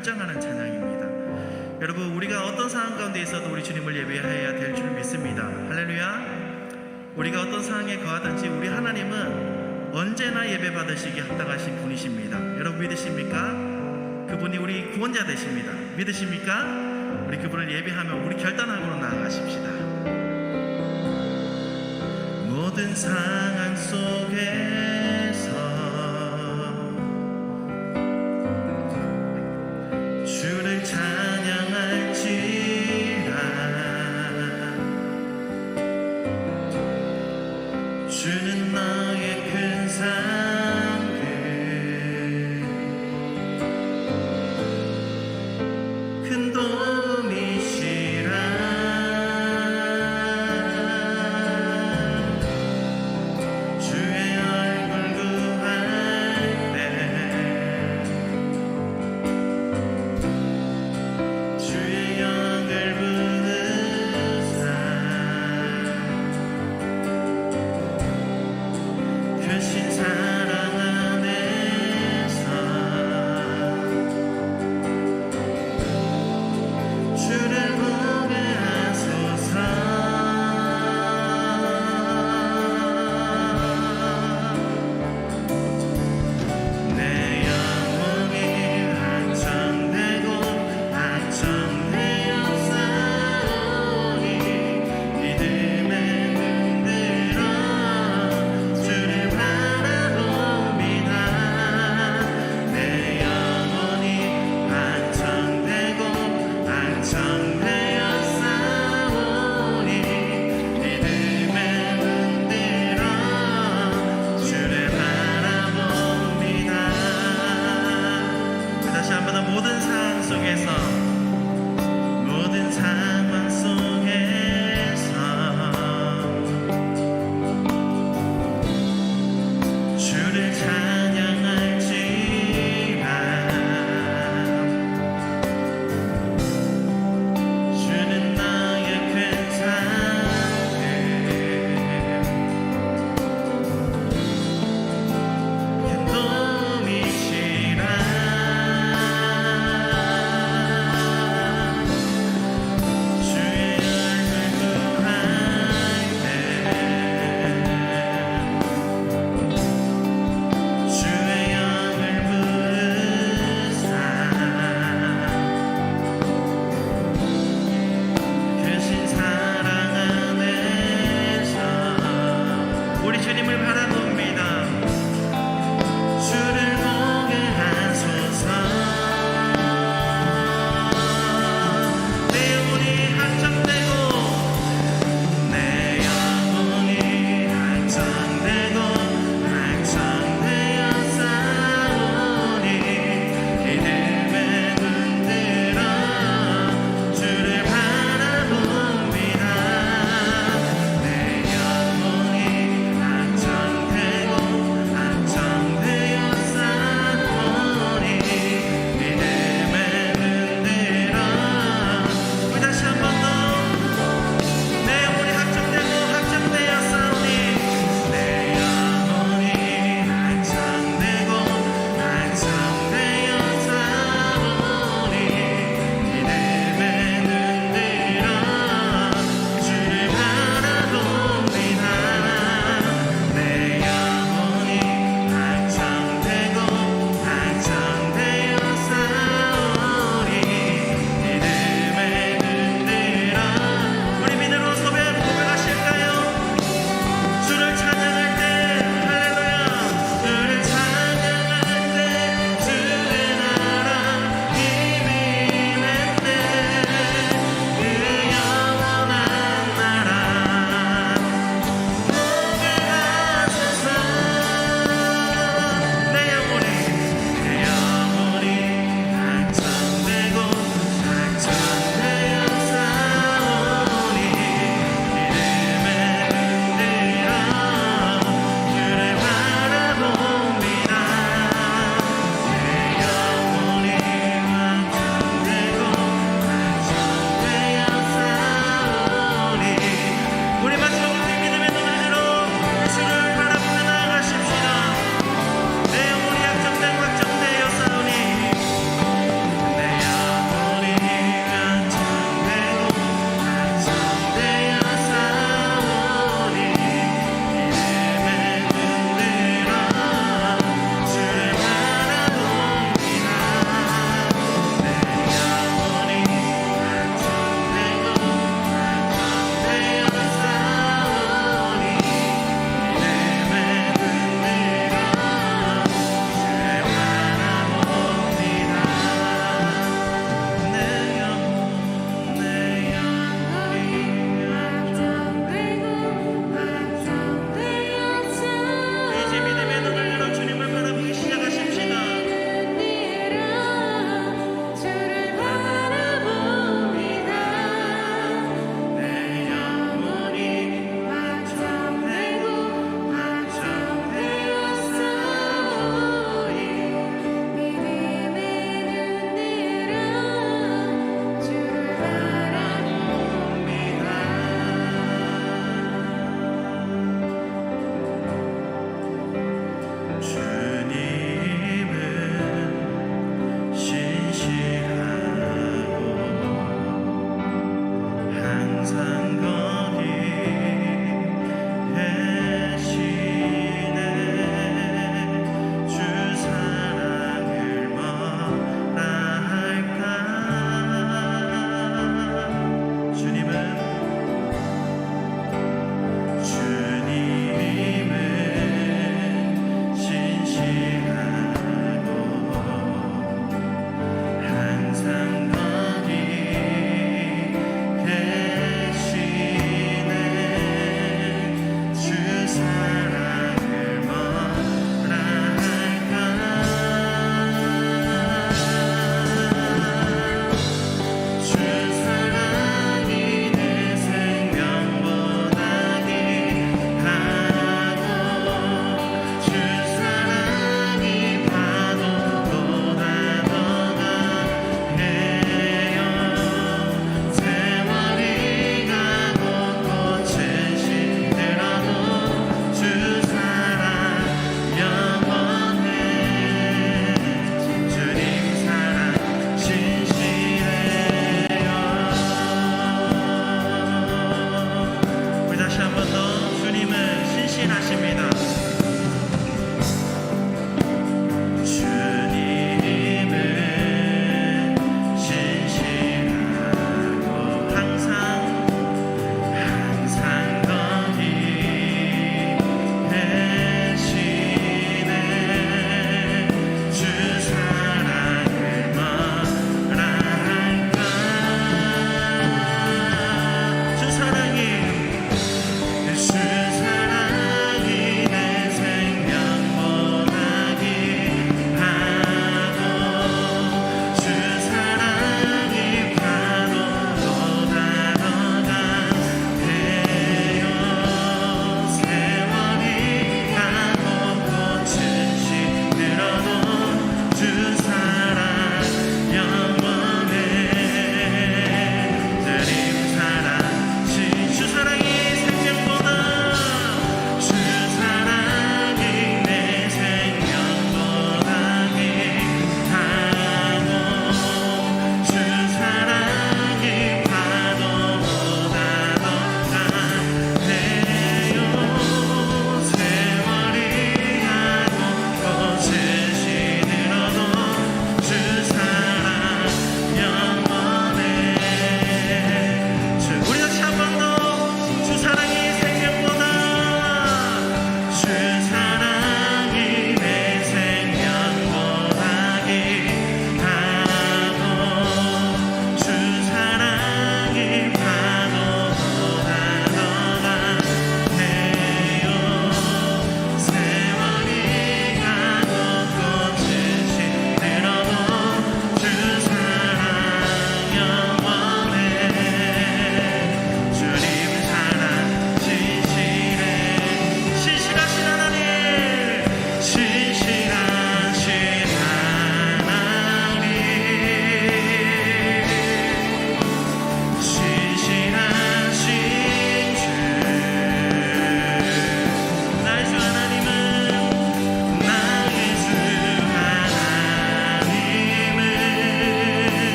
결정하는 찬양입니다. 여러분, 우리가 어떤 상황 가운데 있어도 우리 주님을 예배해야 될 줄 믿습니다. 할렐루야. 우리가 어떤 상황에 거하든지 우리 하나님은 언제나 예배 받으시기에 합당하신 분이십니다. 여러분 믿으십니까? 그분이 우리 구원자 되십니다. 믿으십니까? 우리 그분을 예배하며 우리 결단하고 나아가십시다. 모든 상황 속에서 주를 찬양할지라. 주는 너의 큰 사랑을 큰 도움이시라. 주의 얼굴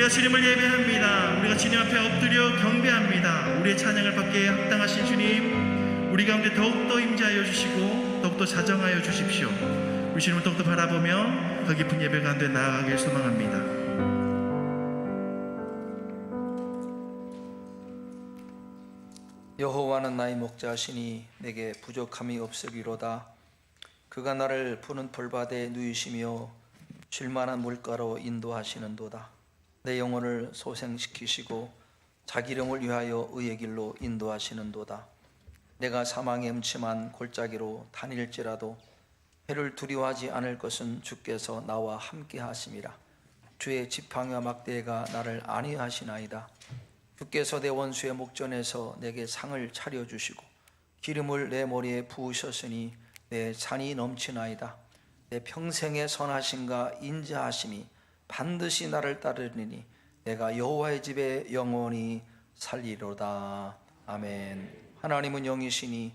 우리가 주님을 예배합니다. 우리가 주님 앞에 엎드려 경배합니다. 우리의 찬양을 받기에 합당하신 주님, 우리 가운데 더욱더 임재하여 주시고 더욱더 자정하여 주십시오. 우리 주님을 더욱더 바라보며 더 깊은 예배 가운데 나아가길 소망합니다. 여호와는 나의 목자시니 내게 부족함이 없으리로다. 그가 나를 푸른 풀밭에 누이시며 쉴만한 물가로 인도하시는도다. 내 영혼을 소생시키시고 자기 이름을 위하여 의의 길로 인도하시는도다. 내가 사망의 음침한 골짜기로 다닐지라도 해를 두려워하지 않을 것은 주께서 나와 함께 하심이라. 주의 지팡이와 막대가 나를 안위하시나이다. 주께서 내 원수의 목전에서 내게 상을 차려주시고 기름을 내 머리에 부으셨으니 내 잔이 넘치나이다. 내 평생의 선하심과 인자하심이 반드시 나를 따르리니 내가 여호와의 집에 영원히 살리로다. 아멘. 하나님은 영이시니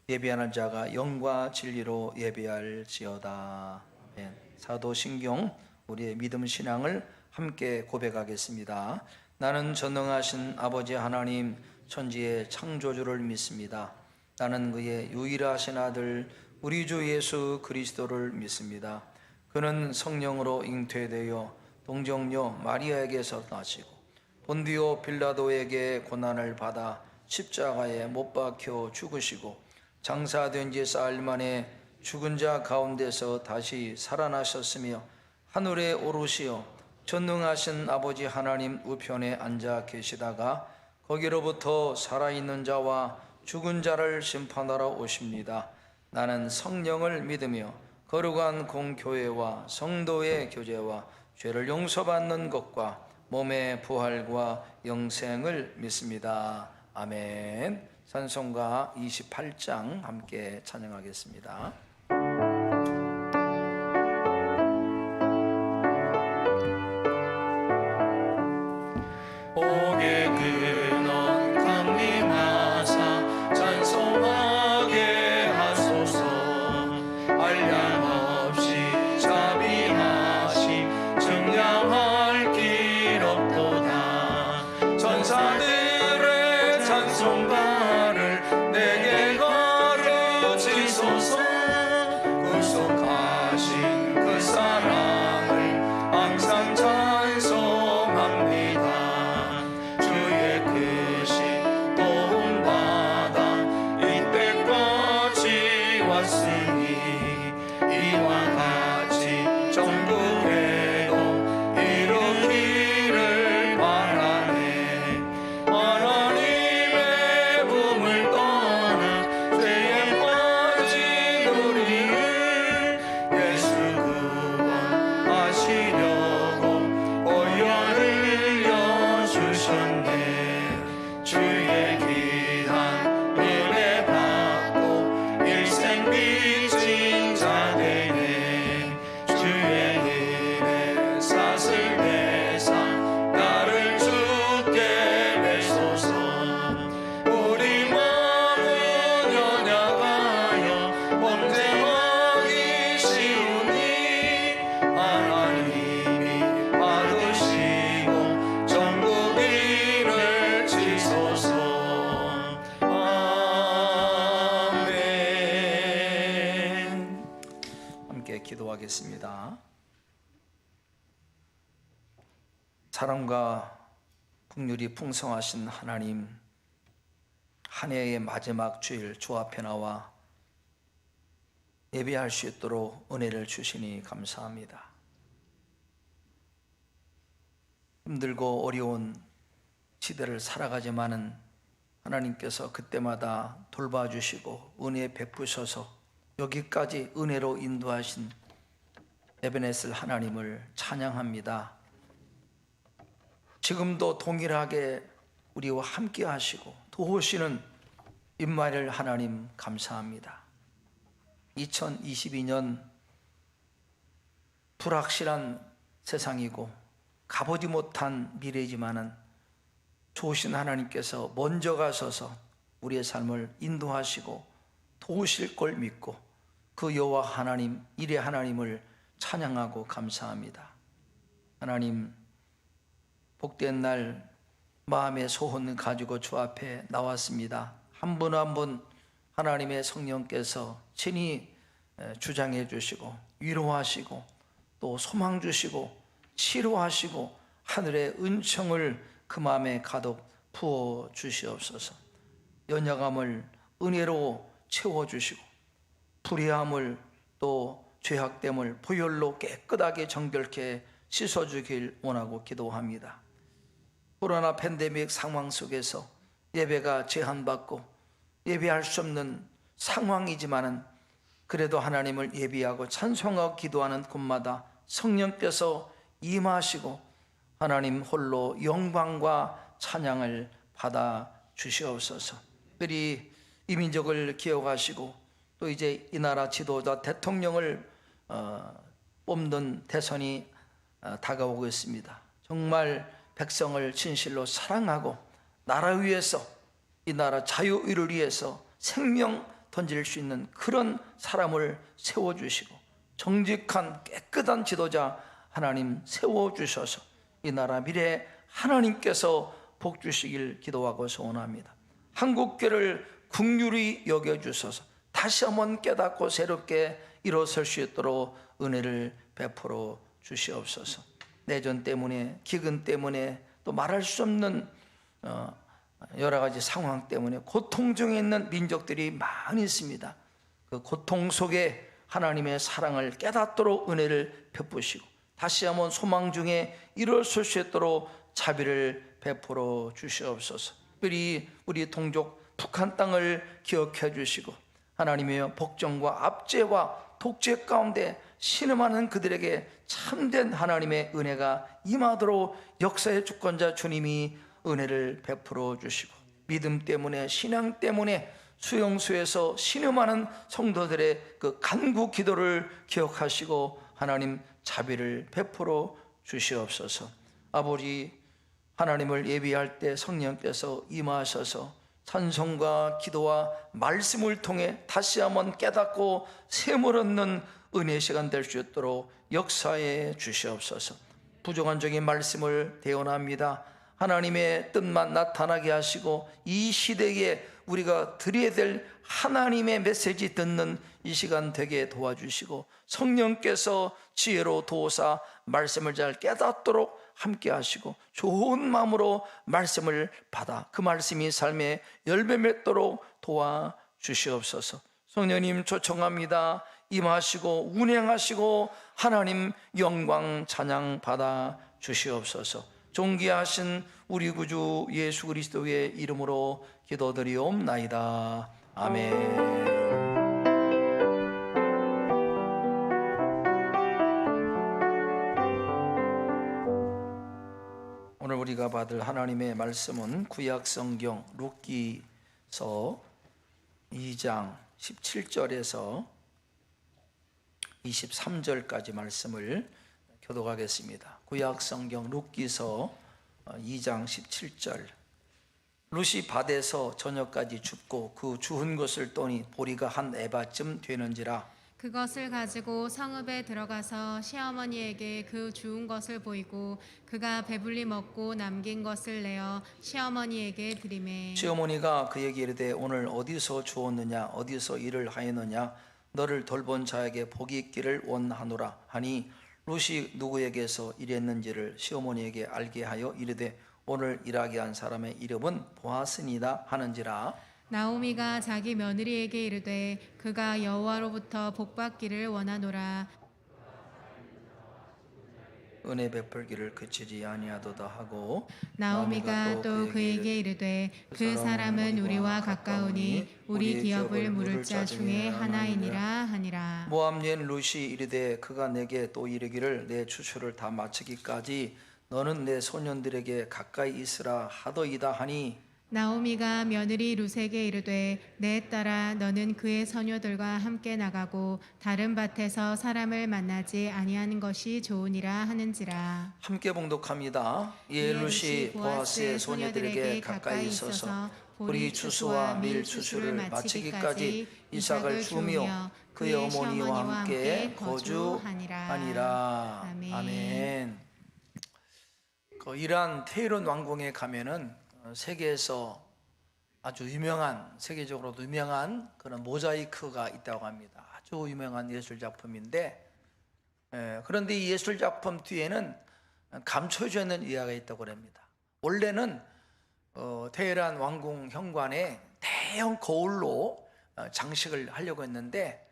예배하는 자가 영과 진리로 예배할지어다. 아멘. 사도신경 우리의 믿음 신앙을 함께 고백하겠습니다. 나는 전능하신 아버지 하나님 천지의 창조주를 믿습니다. 나는 그의 유일하신 아들 우리 주 예수 그리스도를 믿습니다. 그는 성령으로 잉태되어 동정녀 마리아에게서 나시고 본디오 빌라도에게 고난을 받아 십자가에 못 박혀 죽으시고 장사된 지 사흘 만에 죽은 자 가운데서 다시 살아나셨으며 하늘에 오르시어 전능하신 아버지 하나님 우편에 앉아 계시다가 거기로부터 살아있는 자와 죽은 자를 심판하러 오십니다. 나는 성령을 믿으며 거룩한 공교회와 성도의 교제와 죄를 용서받는 것과 몸의 부활과 영생을 믿습니다. 아멘. 찬송가 28장 함께 찬양하겠습니다. 옥의 근원 강림하사 찬송하게 하소서. 한량 없이 자비하심 증량할 길 없도다. 천사들의 찬송가를 내게 가르치소서. 구속하신 그 사랑을 항상 찬송합니다. 주의 크신 도움받아 이때까지 왔으니 이와 같이 전국에도 이루기를 바라네. 하나님의 품을 떠나 죄에 빠진 우리를 예수 구원하시려고 보혈을 여주셨네. 주의 귀한 은혜 받고 일생 빚진 자 되네. 주의 은혜 사슬 내사 나를 주께 내소서. 우리 마음은 연약하여 범죄하기 쉬우니 하나님이 받으시고 전국 일을 지소서. 아멘. 함께 기도하겠습니다. 사랑과 긍휼이 풍성하신 하나님, 한 해의 마지막 주일 주 앞에 나와 예배할 수 있도록 은혜를 주시니 감사합니다. 힘들고 어려운 시대를 살아가지만은 하나님께서 그때마다 돌봐주시고 은혜 베푸셔서 여기까지 은혜로 인도하신 에베네셀 하나님을 찬양합니다. 지금도 동일하게 우리와 함께 하시고 도우시는 임마nu엘 하나님 감사합니다. 2022년 불확실한 세상이고 가보지 못한 미래이지만은 좋으신 하나님께서 먼저 가셔서 우리의 삶을 인도하시고 도우실 걸 믿고 그 여호와 하나님, 일의 하나님을 찬양하고 감사합니다. 하나님, 복된 날 마음의 소원 가지고 주 앞에 나왔습니다. 한 분 한 분 하나님의 성령께서 친히 주장해 주시고 위로하시고 또 소망 주시고 치료하시고 하늘의 은총을 그 마음에 가득 부어 주시옵소서. 연약함을 은혜로 채워 주시고 불의함을 또 죄악됨을 보혈로 깨끗하게 정결케 씻어 주길 원하고 기도합니다. 코로나 팬데믹 상황 속에서 예배가 제한받고 예배할 수 없는 상황이지만은 그래도 하나님을 예비하고 찬송하고 기도하는 곳마다 성령께서 임하시고 하나님 홀로 영광과 찬양을 받아 주시옵소서. 특별히 이 민족을 기억하시고 또 이제 이 나라 지도자 대통령을 뽑는 대선이 다가오고 있습니다. 정말 백성을 진실로 사랑하고 나라 위해서 이 나라 자유의를 위해서 생명 던질 수 있는 그런 사람을 세워주시고 정직한 깨끗한 지도자 하나님 세워주셔서 이 나라 미래에 하나님께서 복 주시길 기도하고 소원합니다. 한국교를 긍휼히 여겨주셔서 다시 한번 깨닫고 새롭게 일어설 수 있도록 은혜를 베풀어 주시옵소서. 내전 때문에 기근 때문에 또 말할 수 없는 여러 가지 상황 때문에 고통 중에 있는 민족들이 많이 있습니다. 그 고통 속에 하나님의 사랑을 깨닫도록 은혜를 베푸시고 다시 한번 소망 중에 일어설 수 있도록 자비를 베풀어 주시옵소서. 특별히 우리 동족 북한 땅을 기억해 주시고 하나님의 복종과 압제와 독재 가운데 신음하는 그들에게 참된 하나님의 은혜가 임하도록 역사의 주권자 주님이 은혜를 베풀어 주시고 믿음 때문에 신앙 때문에 수용소에서 신음하는 성도들의 그 간구 기도를 기억하시고 하나님 자비를 베풀어 주시옵소서. 아버지 하나님을 예비할 때 성령께서 임하셔서 찬송과 기도와 말씀을 통해 다시 한번 깨닫고 샘을 얻는 은혜의 시간 될 수 있도록 역사해 주시옵소서. 부족한 적인 말씀을 대언합니다. 하나님의 뜻만 나타나게 하시고 이 시대에 우리가 드려야 될 하나님의 메시지 듣는 이 시간 되게 도와주시고 성령께서 지혜로 도우사 말씀을 잘 깨닫도록 함께 하시고 좋은 마음으로 말씀을 받아 그 말씀이 삶에 열매 맺도록 도와주시옵소서. 성령님 초청합니다. 임하시고 운행하시고 하나님 영광 찬양 받아 주시옵소서. 존귀하신 우리 구주 예수 그리스도의 이름으로 기도드리옵나이다. 아멘. 오늘 우리가 받을 하나님의 말씀은 구약 성경 룻기서 2장 17절에서 23절까지 말씀을 교독하겠습니다. 구약 성경 룻기서 2장 17절. 룻이 밭에서 저녁까지 줍고 그 주운 것을 떠니 보리가 한 에바쯤 되는지라. 그것을 가지고 성읍에 들어가서 시어머니에게 그 주운 것을 보이고 그가 배불리 먹고 남긴 것을 내어 시어머니에게 드리매 시어머니가 그에게 이르되 오늘 어디서 주었느냐 어디서 일을 하였느냐 너를 돌본 자에게 복이 있기를 원하노라 하니 룻이 누구에게서 일했는지를 시어머니에게 알게 하여 이르되 오늘 일하게 한 사람의 이름은 보아스니다 하는지라. 나오미가 자기 며느리에게 이르되 그가 여호와로부터 복받기를 원하노라. 은혜 베풀기를 그치지 아니하도다 하고 나오미가 또 그에게 이르되 그 사람은 우리와 가까우니 우리 기업을 물을 자 중에 하나이니라 하니라. 모압 여인 룻이 이르되 그가 내게 또 이르기를 내 추수를 다 마치기까지 너는 내 소년들에게 가까이 있으라 하더이다 하니 나오미가 며느리 룻에게 이르되 내 딸아 너는 그의 서녀들과 함께 나가고 다른 밭에서 사람을 만나지 아니하는 것이 좋으니라 하는지라. 함께 봉독합니다. 예 룻이 보아스의 소녀들에게 가까이 있어서 보리 추수와 밀 추수를 마치기까지 이삭을 주며 그의 어머니와 함께 거주하니라. 아멘. 또 이란 테헤란 왕궁에 가면은 세계에서 아주 유명한, 세계적으로도 유명한 그런 모자이크가 있다고 합니다. 아주 유명한 예술 작품인데, 그런데 이 예술 작품 뒤에는 감춰져 있는 이야기가 있다고 합니다. 원래는 테헤란 왕궁 현관에 대형 거울로 장식을 하려고 했는데,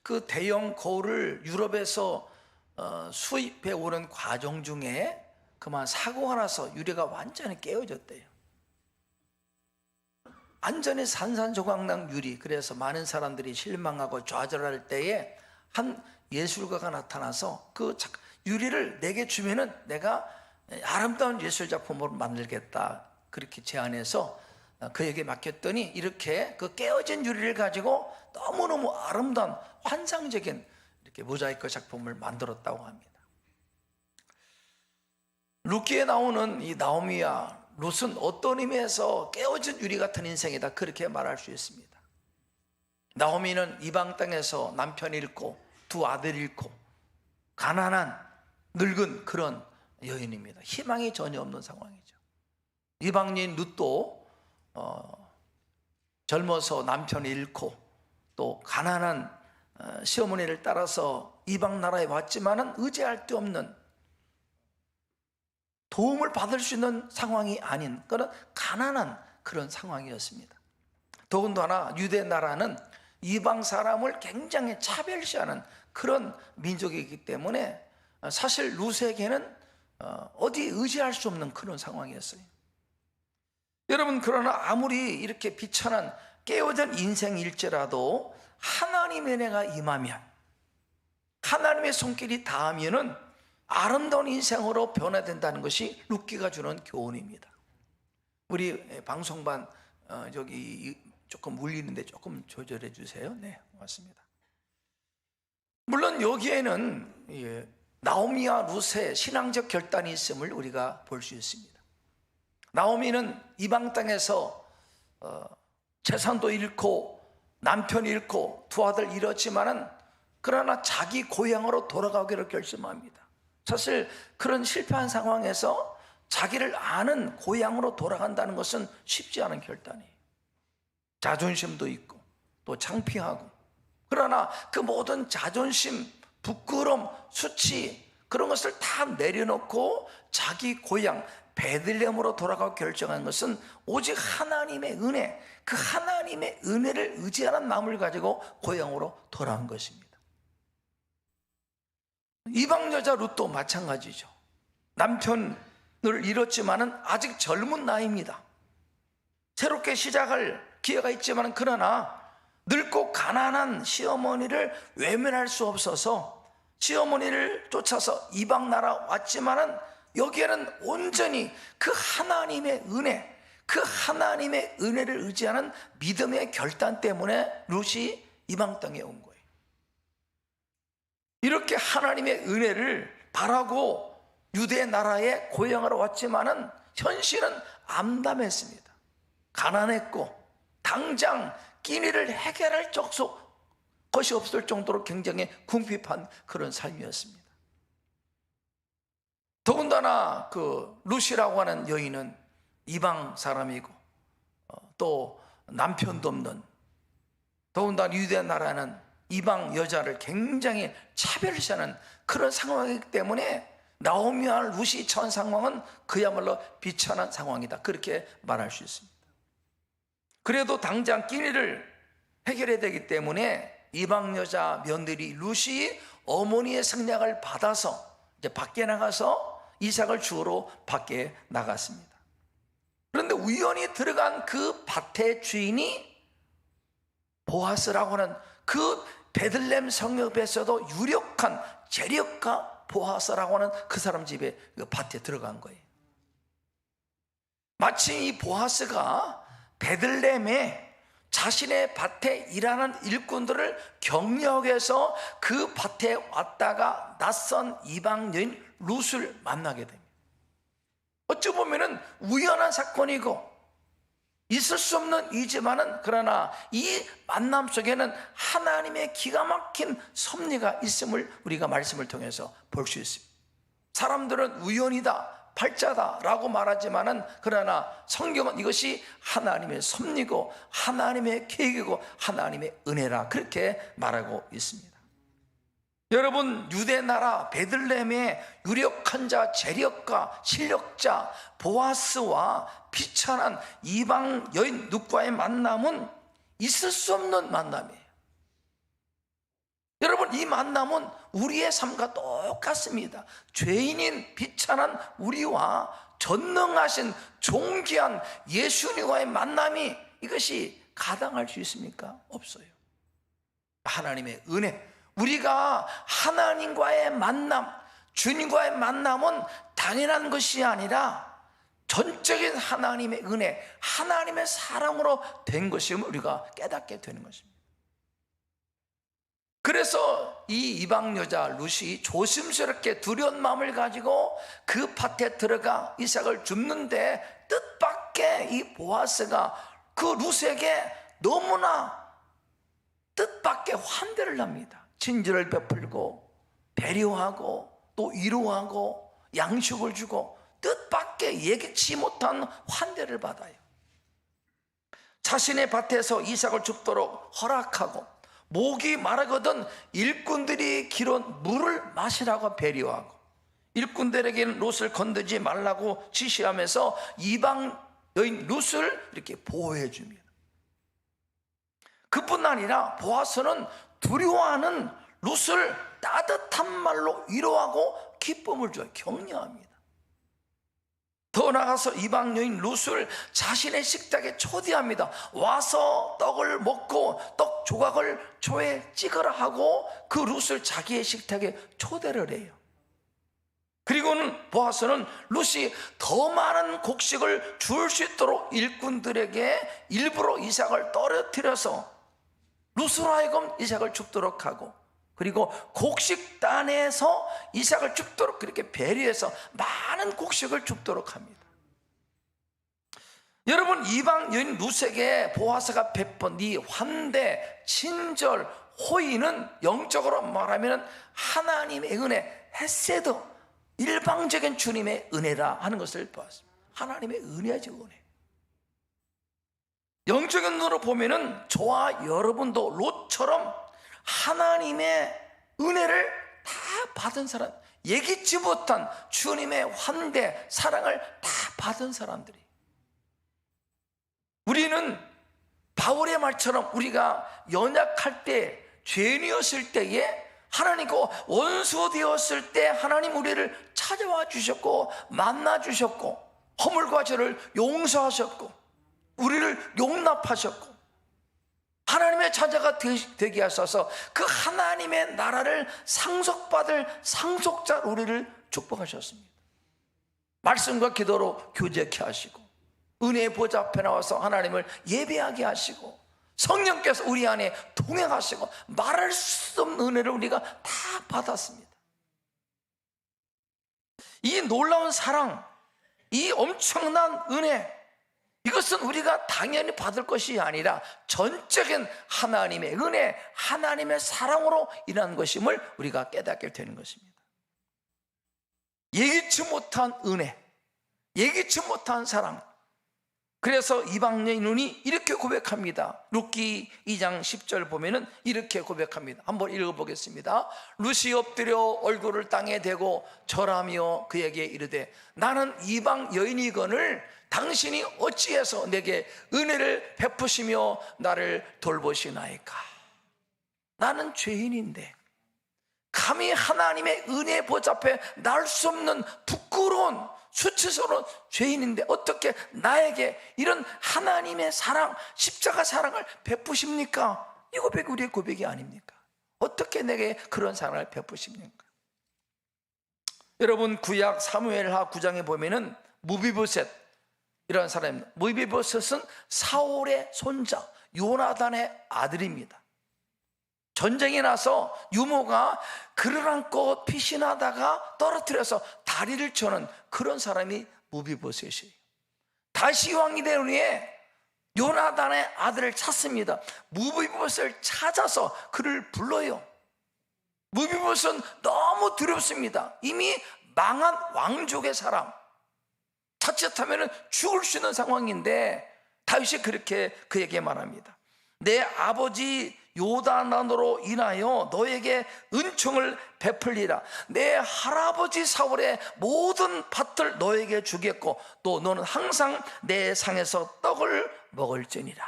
그 대형 거울을 유럽에서 수입해 오는 과정 중에 그만 사고가 나서 유리가 완전히 깨어졌대요. 완전히 산산조각난 유리. 그래서 많은 사람들이 실망하고 좌절할 때에 한 예술가가 나타나서 그 유리를 내게 주면은 내가 아름다운 예술 작품으로 만들겠다, 그렇게 제안해서 그에게 맡겼더니 이렇게 그 깨어진 유리를 가지고 너무너무 아름다운 환상적인 이렇게 모자이크 작품을 만들었다고 합니다. 룻기에 나오는 이 나오미와 룻은 어떤 의미에서 깨어진 유리 같은 인생이다, 그렇게 말할 수 있습니다. 나오미는 이방 땅에서 남편 잃고 두 아들 잃고 가난한 늙은 그런 여인입니다. 희망이 전혀 없는 상황이죠. 이방인 룻도 젊어서 남편 잃고 또 가난한 시어머니를 따라서 이방 나라에 왔지만은 의지할 데 없는, 도움을 받을 수 있는 상황이 아닌 그런 가난한 그런 상황이었습니다. 더군다나 유대 나라는 이방 사람을 굉장히 차별시하는 그런 민족이기 때문에 사실 룻에게는 어디 의지할 수 없는 그런 상황이었어요. 여러분, 그러나 아무리 이렇게 비천한 깨어진 인생일지라도 하나님의 은혜가 임하면, 하나님의 손길이 닿으면은 아름다운 인생으로 변화된다는 것이 룻기가 주는 교훈입니다. 우리 방송반 저기 조금 울리는데 조금 조절해 주세요. 네, 고맙습니다. 물론 여기에는 나오미와 룻의 신앙적 결단이 있음을 우리가 볼 수 있습니다. 나오미는 이방 땅에서 재산도 잃고 남편 잃고 두 아들 잃었지만은 그러나 자기 고향으로 돌아가기로 결심합니다. 사실 그런 실패한 상황에서 자기를 아는 고향으로 돌아간다는 것은 쉽지 않은 결단이에요. 자존심도 있고 또 창피하고, 그러나 그 모든 자존심, 부끄러움, 수치, 그런 것을 다 내려놓고 자기 고향 베들레헴으로 돌아가고 결정한 것은 오직 하나님의 은혜, 그 하나님의 은혜를 의지하는 마음을 가지고 고향으로 돌아온 것입니다. 이방 여자 룻도 마찬가지죠. 남편을 잃었지만은 아직 젊은 나이입니다. 새롭게 시작할 기회가 있지만 그러나 늙고 가난한 시어머니를 외면할 수 없어서 시어머니를 쫓아서 이방 나라 왔지만은 여기에는 온전히 그 하나님의 은혜, 그 하나님의 은혜를 의지하는 믿음의 결단 때문에 룻이 이방 땅에 온 거예요. 이렇게 하나님의 은혜를 바라고 유대 나라의 고향으로 왔지만은 현실은 암담했습니다. 가난했고 당장 끼니를 해결할 것이 없을 정도로 굉장히 궁핍한 그런 삶이었습니다. 더군다나 그 룻이라고 하는 여인은 이방 사람이고 또 남편도 없는, 더군다나 유대 나라는 이방 여자를 굉장히 차별시하는 그런 상황이기 때문에 나오미와 룻이 처한 상황은 그야말로 비천한 상황이다, 그렇게 말할 수 있습니다. 그래도 당장 끼니를 해결해야 되기 때문에 이방 여자 며느리 룻이 어머니의 생략을 받아서 이제 밖에 나가서 이삭을 주우러 밖에 나갔습니다. 그런데 우연히 들어간 그 밭의 주인이 보아스라고 하는 그 베들레헴 성읍에서도 유력한 재력가 보아스라고 하는 그 사람 집에 그 밭에 들어간 거예요. 마치 이 보아스가 베들레헴에 자신의 밭에 일하는 일꾼들을 격려해서 그 밭에 왔다가 낯선 이방 여인 룻을 만나게 됩니다. 어찌 보면은 우연한 사건이고 있을 수 없는 일이지만은 그러나 이 만남 속에는 하나님의 기가 막힌 섭리가 있음을 우리가 말씀을 통해서 볼 수 있습니다. 사람들은 우연이다, 팔자다라고 말하지만은 그러나 성경은 이것이 하나님의 섭리고 하나님의 계획이고 하나님의 은혜라 그렇게 말하고 있습니다. 여러분, 유대 나라 베들레헴의 유력한 자, 재력가, 실력자 보아스와 비천한 이방 여인 룻과의 만남은 있을 수 없는 만남이에요. 여러분, 이 만남은 우리의 삶과 똑같습니다. 죄인인 비천한 우리와 전능하신 존귀한 예수님과의 만남이 이것이 가당할 수 있습니까? 없어요. 하나님의 은혜, 우리가 하나님과의 만남, 주님과의 만남은 당연한 것이 아니라 전적인 하나님의 은혜, 하나님의 사랑으로 된 것임을 우리가 깨닫게 되는 것입니다. 그래서 이 이방 여자 룻이 조심스럽게 두려운 마음을 가지고 그 밭에 들어가 이삭을 줍는데 뜻밖의 이 보아스가 그 룻에게 너무나 뜻밖의 환대를 합니다. 친절을 베풀고 배려하고 또 위로하고 양식을 주고 뜻밖의 예기치 못한 환대를 받아요. 자신의 밭에서 이삭을 줍도록 허락하고 목이 마르거든 일꾼들이 길은 물을 마시라고 배려하고 일꾼들에게는 롯을 건드지 말라고 지시하면서 이방 여인 롯을 이렇게 보호해 줍니다. 그뿐 아니라 보아스는 두려워하는 롯을 따뜻한 말로 위로하고 기쁨을 줘요. 격려합니다. 더 나아가서 이방 여인 롯을 자신의 식탁에 초대합니다. 와서 떡을 먹고 떡 조각을 조에 찍으라 하고 그 롯을 자기의 식탁에 초대를 해요. 그리고는 보아스는 롯이 더 많은 곡식을 줄 수 있도록 일꾼들에게 일부러 이삭을 떨어뜨려서 롯으로 하여금 이삭을 줍도록 하고 그리고 곡식단에서 이삭을 줍도록 그렇게 배려해서 많은 곡식을 줍도록 합니다. 여러분, 이방 여인 룻에게 보아스가 베푼 이 환대, 친절, 호의는 영적으로 말하면 하나님의 은혜, 헤세드, 일방적인 주님의 은혜라 하는 것을 보았습니다. 하나님의 은혜죠, 은혜. 영적인 눈으로 보면은 저와 여러분도 롯처럼 하나님의 은혜를 다 받은 사람, 예기치 못한 주님의 환대, 사랑을 다 받은 사람들이. 우리는 바울의 말처럼 우리가 연약할 때, 죄인이었을 때에 하나님과 원수 되었을 때 하나님 우리를 찾아와 주셨고 만나 주셨고 허물과 죄를 용서하셨고 우리를 용납하셨고 하나님의 자녀가 되게 하셔서 그 하나님의 나라를 상속받을 상속자 우리를 축복하셨습니다. 말씀과 기도로 교제케 하시고 은혜의 보좌 앞에 나와서 하나님을 예배하게 하시고 성령께서 우리 안에 동행하시고 말할 수 없는 은혜를 우리가 다 받았습니다. 이 놀라운 사랑, 이 엄청난 은혜, 이것은 우리가 당연히 받을 것이 아니라 전적인 하나님의 은혜, 하나님의 사랑으로 일어난 것임을 우리가 깨닫게 되는 것입니다. 예기치 못한 은혜, 예기치 못한 사랑. 그래서 이방 여인이 이렇게 고백합니다. 룻기 2장 10절 보면은 이렇게 고백합니다. 한번 읽어보겠습니다. 룻이 엎드려 얼굴을 땅에 대고 절하며 그에게 이르되 나는 이방 여인이거늘 당신이 어찌해서 내게 은혜를 베푸시며 나를 돌보시나이까. 나는 죄인인데 감히 하나님의 은혜 보좌 앞에 날 수 없는 부끄러운 수치스러운 죄인인데 어떻게 나에게 이런 하나님의 사랑, 십자가 사랑을 베푸십니까? 이 고백이 우리의 고백이 아닙니까? 어떻게 내게 그런 사랑을 베푸십니까? 여러분, 구약 사무엘하 9장에 보면은 무비보셋 이라는 사람입니다. 무비보셋은 사울의 손자 요나단의 아들입니다. 전쟁이 나서 유모가 그를 안고 피신하다가 떨어뜨려서 다리를 쳐는 그런 사람이 무비보셋이에요. 다시 왕이 된 후에 요나단의 아들을 찾습니다. 무비보셋을 찾아서 그를 불러요. 무비보셋은 너무 두렵습니다. 이미 망한 왕족의 사람, 자칫하면 죽을 수 있는 상황인데 다윗이 그렇게 그에게 말합니다. 내 아버지 요단으로 인하여 너에게 은총을 베풀리라. 내 할아버지 사울의 모든 밭을 너에게 주겠고 또 너는 항상 내 상에서 떡을 먹을지니라.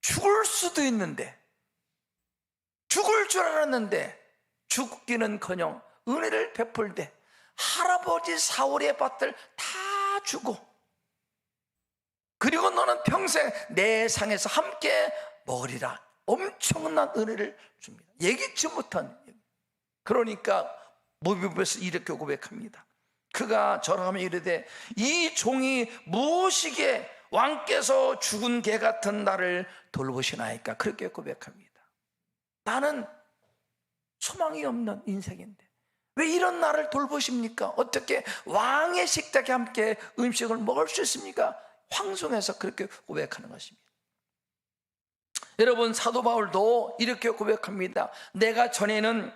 죽을 수도 있는데, 죽을 줄 알았는데 죽기는커녕 은혜를 베풀되 할아버지 사울의 밭을 다 주고, 그리고 너는 평생 내 상에서 함께 먹으리라. 엄청난 은혜를 줍니다. 예기치 못한. 그러니까 모비보에서 이렇게 고백합니다. 그가 절하며 이르되 이 종이 무엇이기에 왕께서 죽은 개 같은 나를 돌보시나이까. 그렇게 고백합니다. 나는 소망이 없는 인생인데 왜 이런 나를 돌보십니까? 어떻게 왕의 식탁에 함께 음식을 먹을 수 있습니까? 황송해서 그렇게 고백하는 것입니다. 여러분, 사도 바울도 이렇게 고백합니다. 내가 전에는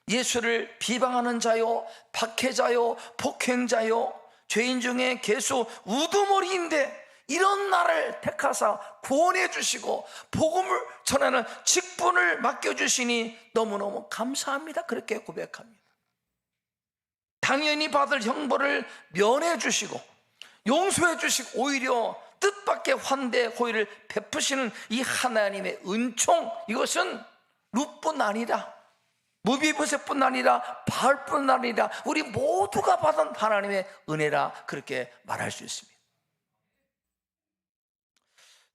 예수를 비방하는 자요, 박해자요, 폭행자요, 죄인 중에 개수 우두머리인데 이런 나를 택하사 구원해 주시고 복음을 전하는 직분을 맡겨주시니 너무너무 감사합니다. 그렇게 고백합니다. 당연히 받을 형벌을 면해 주시고 용서해 주시고 오히려 뜻밖의 환대 호의를 베푸시는 이 하나님의 은총, 이것은 룻뿐 아니라 무비보셋뿐 아니라 바울뿐 아니라 우리 모두가 받은 하나님의 은혜라 그렇게 말할 수 있습니다.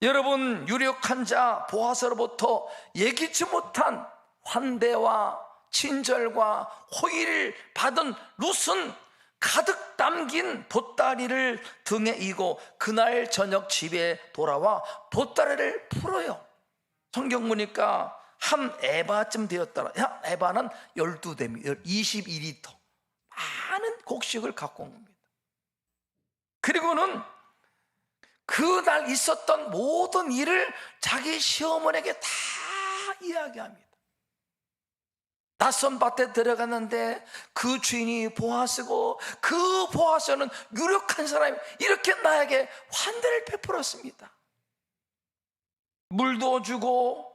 여러분, 유력한 자 보아스로부터 예기치 못한 환대와 친절과 호의를 받은 룻은 가득 담긴 보따리를 등에 이고 그날 저녁 집에 돌아와 보따리를 풀어요. 성경 보니까 한 에바쯤 되었더라. 에바는 12대입니다. 22리터. 많은 곡식을 갖고 온 겁니다. 그리고는 그날 있었던 모든 일을 자기 시어머니에게 다 이야기합니다. 낯선 밭에 들어갔는데 그 주인이 보아스고 그 보아스는 유력한 사람이 이렇게 나에게 환대를 베풀었습니다. 물도 주고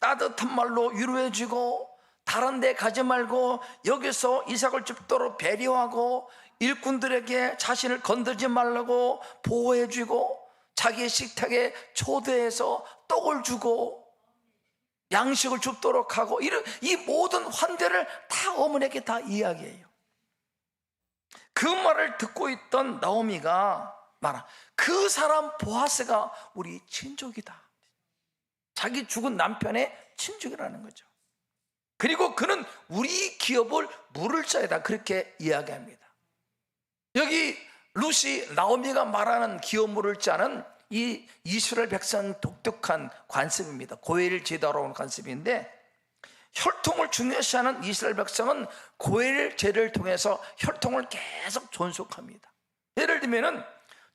따뜻한 말로 위로해 주고 다른 데 가지 말고 여기서 이삭을 죽도록 배려하고 일꾼들에게 자신을 건들지 말라고 보호해 주고 자기 식탁에 초대해서 떡을 주고 양식을 줍도록 하고 이런 이 모든 환대를 다 어머니에게 다 이야기해요. 그 말을 듣고 있던 나오미가 말아, 그 사람 보아스가 우리 친족이다. 자기 죽은 남편의 친족이라는 거죠. 그리고 그는 우리 기업을 물을 자이다 그렇게 이야기합니다. 여기 룻이 나오미가 말하는 기업 물을 자는 이 이스라엘 백성 독특한 관습입니다. 고엘 제도로 하는 관습인데 혈통을 중요시하는 이스라엘 백성은 고엘 제를 통해서 혈통을 계속 존속합니다. 예를 들면은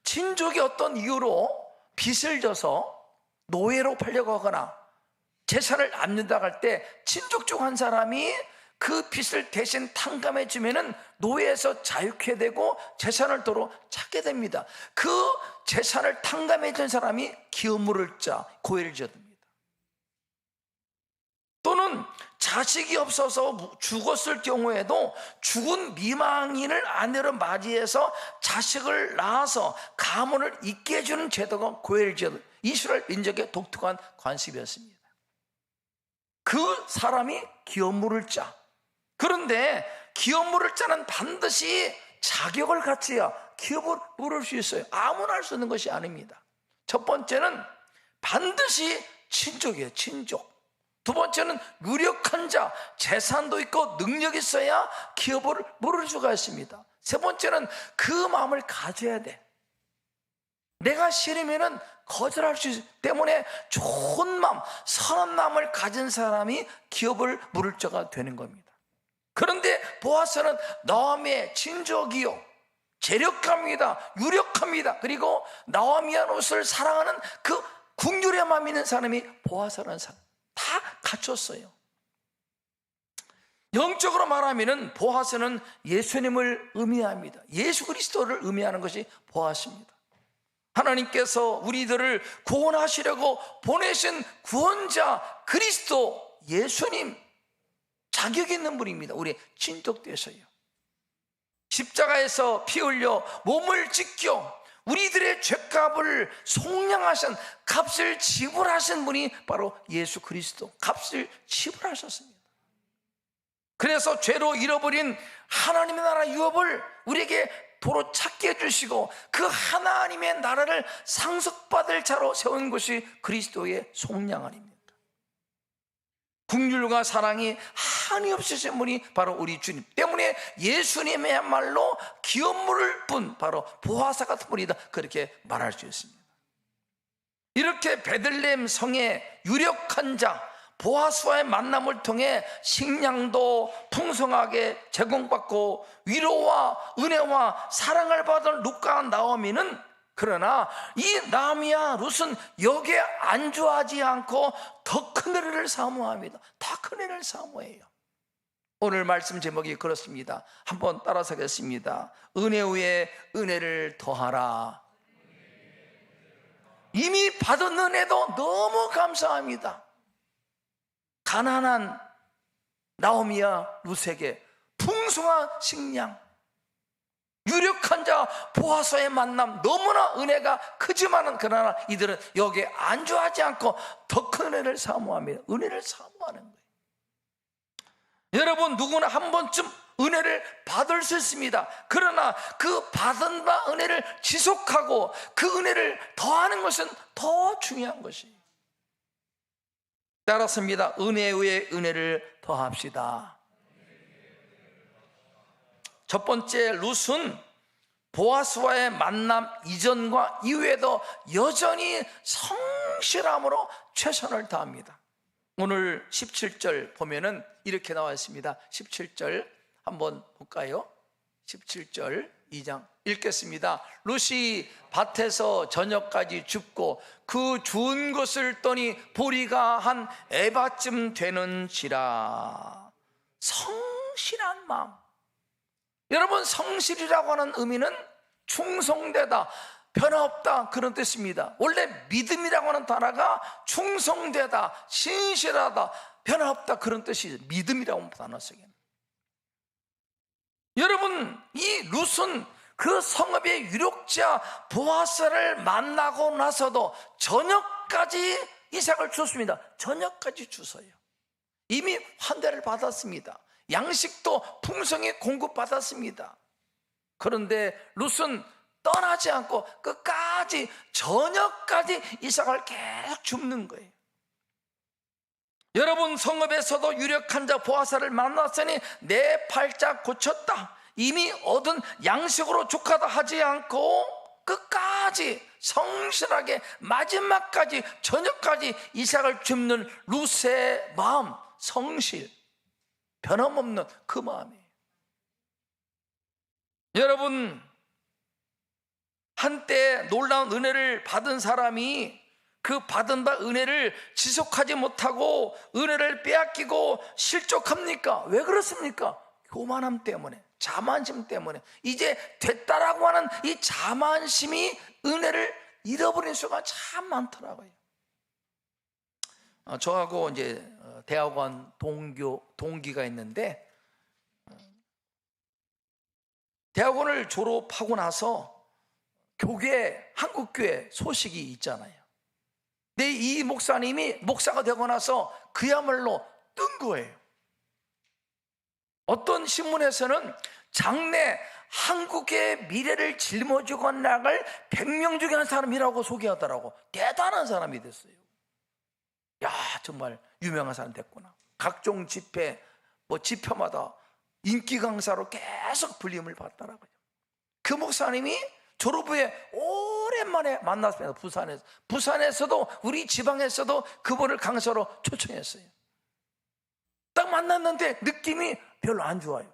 친족이 어떤 이유로 빚을 져서 노예로 팔려고 하거나 재산을 남는다고 할 때 친족 중 한 사람이 그 빚을 대신 탕감해 주면은 노예에서 자유케 되고 재산을 도로 찾게 됩니다. 그 재산을 탕감해 준 사람이 기업 물을 자 고엘 제도입니다. 또는 자식이 없어서 죽었을 경우에도 죽은 미망인을 아내로 맞이해서 자식을 낳아서 가문을 잇게 해주는 제도가 고엘 제도, 이스라엘 민족의 독특한 관습이었습니다. 그 사람이 기업 물을 자. 그런데 기업 물을 자는 반드시 자격을 갖춰야 기업을 물을 수 있어요. 아무나 할 수 있는 것이 아닙니다. 첫 번째는 반드시 친족이에요. 친족. 두 번째는 유력한 자, 재산도 있고 능력이 있어야 기업을 물을 수가 있습니다. 세 번째는 그 마음을 가져야 돼. 내가 싫으면은 거절할 수 있기 때문에 좋은 마음, 선한 마음을 가진 사람이 기업을 물을 자가 되는 겁니다. 그런데 보아스는 나오미의 친족이요, 재력합니다, 유력합니다. 그리고 나오미의 옷을 사랑하는 그 국률의 마음 있는 사람이 보아스라는 사람, 다 갖췄어요. 영적으로 말하면은 보아스는 예수님을 의미합니다. 예수 그리스도를 의미하는 것이 보아스입니다. 하나님께서 우리들을 구원하시려고 보내신 구원자 그리스도 예수님, 자격 있는 분입니다. 우리 친족되어서요. 십자가에서 피 흘려 몸을 지켜 우리들의 죄값을 속량하신, 값을 지불하신 분이 바로 예수 그리스도, 값을 지불하셨습니다. 그래서 죄로 잃어버린 하나님의 나라 유업을 우리에게 도로 찾게 해주시고 그 하나님의 나라를 상속받을 자로 세운 것이 그리스도의 속량함입니다. 긍휼과 사랑이 한이 없으신 분이 바로 우리 주님 때문에 예수님의야말로 기업 물을 분, 바로 보아사 같은 분이다, 그렇게 말할 수 있습니다. 이렇게 베들레헴 성의 유력한 자 보아스와의 만남을 통해 식량도 풍성하게 제공받고 위로와 은혜와 사랑을 받은 룻과 나오미는, 그러나 이 나미와 룻은 여기에 안주하지 않고 더 큰 은혜를 사모합니다. 더 큰 은혜를 사모해요. 오늘 말씀 제목이 그렇습니다. 한번 따라서 하겠습니다. 은혜 위에 은혜를 더하라. 이미 받은 은혜도 너무 감사합니다. 가난한 나오미와 룻에게 풍성한 식량, 유력한 자 보아서의 만남, 너무나 은혜가 크지만은 그러나 이들은 여기에 안주하지 않고 더 큰 은혜를 사모합니다. 은혜를 사모하는 거예요. 여러분, 누구나 한 번쯤 은혜를 받을 수 있습니다. 그러나 그 받은 바 은혜를 지속하고 그 은혜를 더하는 것은 더 중요한 것이에요. 따랐습니다. 은혜 위에 은혜를 더합시다. 첫 번째, 룻은 보아스와의 만남 이전과 이후에도 여전히 성실함으로 최선을 다합니다. 오늘 17절 보면은 이렇게 나와 있습니다. 17절 한번 볼까요? 17절 2장 읽겠습니다. 룻이 밭에서 저녁까지 줍고 그 주운 것을 떠니 보리가 한 에바쯤 되는지라. 성실한 마음. 여러분, 성실이라고 하는 의미는 충성되다, 변화없다, 그런 뜻입니다. 원래 믿음이라고 하는 단어가 충성되다, 신실하다, 변화없다, 그런 뜻이죠. 믿음이라고 하는 단어 속에는. 여러분, 이 룻은 그 성읍의 유력자 보아스를 만나고 나서도 저녁까지 이삭을 줬습니다. 저녁까지 주서요. 이미 환대를 받았습니다. 양식도 풍성히 공급받았습니다. 그런데 룻은 떠나지 않고 끝까지 저녁까지 이삭을 계속 줍는 거예요. 여러분, 성읍에서도 유력한 자 보아스를 만났으니 내 팔자 고쳤다, 이미 얻은 양식으로 족하다 하지 않고 끝까지 성실하게 마지막까지 저녁까지 이삭을 줍는 룻의 마음, 성실, 변함없는 그 마음이에요. 여러분, 한때 놀라운 은혜를 받은 사람이 그 받은 바 은혜를 지속하지 못하고 은혜를 빼앗기고 실족합니까? 왜 그렇습니까? 교만함 때문에, 자만심 때문에. 이제 됐다라고 하는 이 자만심이 은혜를 잃어버린 수가 참 많더라고요. 저하고 이제 대학원 동기가 있는데, 대학원을 졸업하고 나서 교회, 한국교회 소식이 있잖아요. 근데 이 목사님이 목사가 되고 나서 그야말로 뜬 거예요. 어떤 신문에서는 장래 한국의 미래를 짊어지고 나갈 100명 중에 한 사람이라고 소개하더라고. 대단한 사람이 됐어요. 야, 정말 유명한 사람 됐구나. 각종 집회, 집회마다 인기 강사로 계속 불림을 받더라고요. 그 목사님이 졸업 후에 오랜만에 만났습니다. 부산에서도 우리 지방에서도 그분을 강사로 초청했어요. 딱 만났는데 느낌이 별로 안 좋아요.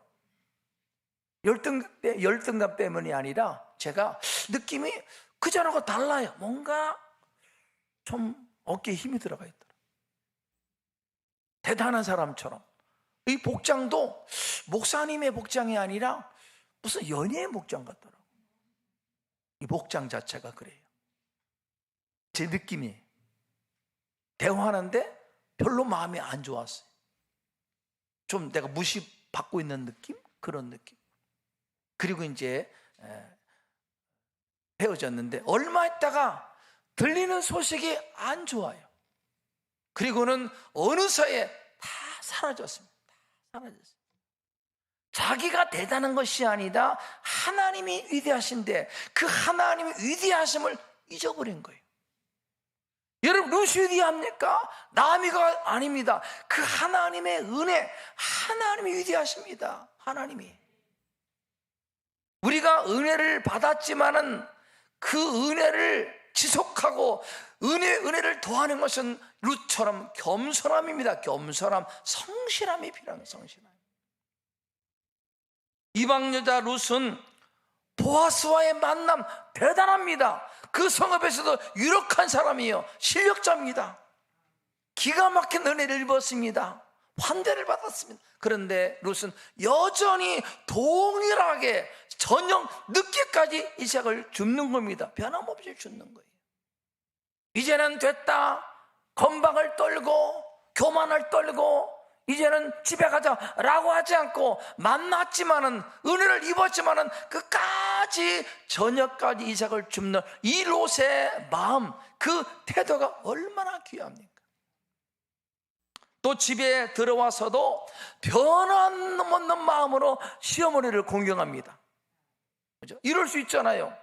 열등감 때문이 아니라 제가 느낌이 그전하고 달라요. 뭔가 좀 어깨에 힘이 들어가 있더라. 대단한 사람처럼, 이 복장도 목사님의 복장이 아니라 무슨 연예인 복장 같더라고요. 이 복장 자체가 그래요. 제 느낌이 대화하는데 별로 마음이 안 좋았어요. 좀 내가 무시받고 있는 느낌? 그런 느낌. 그리고 이제 헤어졌는데 얼마 있다가 들리는 소식이 안 좋아요. 그리고는 어느새에 다 사라졌습니다. 다 사라졌어요. 자기가 대단한 것이 아니다, 하나님이 위대하신데 그 하나님의 위대하심을 잊어버린 거예요. 여러분, 루시 위대합니까? 나미가 아닙니다. 그 하나님의 은혜, 하나님이 위대하십니다. 하나님이. 우리가 은혜를 받았지만은 그 은혜를 지속하고 은혜를 더하는 것은 룻처럼 겸손함입니다. 겸손함, 성실함이 필요한 성실함. 이방 여자 룻은 보아스와의 만남 대단합니다. 그 성읍에서도 유력한 사람이에요. 실력자입니다. 기가 막힌 은혜를 입었습니다. 환대를 받았습니다. 그런데 룻은 여전히 동일하게 저녁 늦게까지 이삭을 줍는 겁니다. 변함없이 줍는 거예요. 이제는 됐다, 건방을 떨고 교만을 떨고 이제는 집에 가자라고 하지 않고 만났지만은, 은혜를 입었지만은 끝까지 저녁까지 이삭을 줍는 이 롯의 마음, 그 태도가 얼마나 귀합니까? 또 집에 들어와서도 변함없는 마음으로 시어머니를 공경합니다. 그죠? 이럴 수 있잖아요.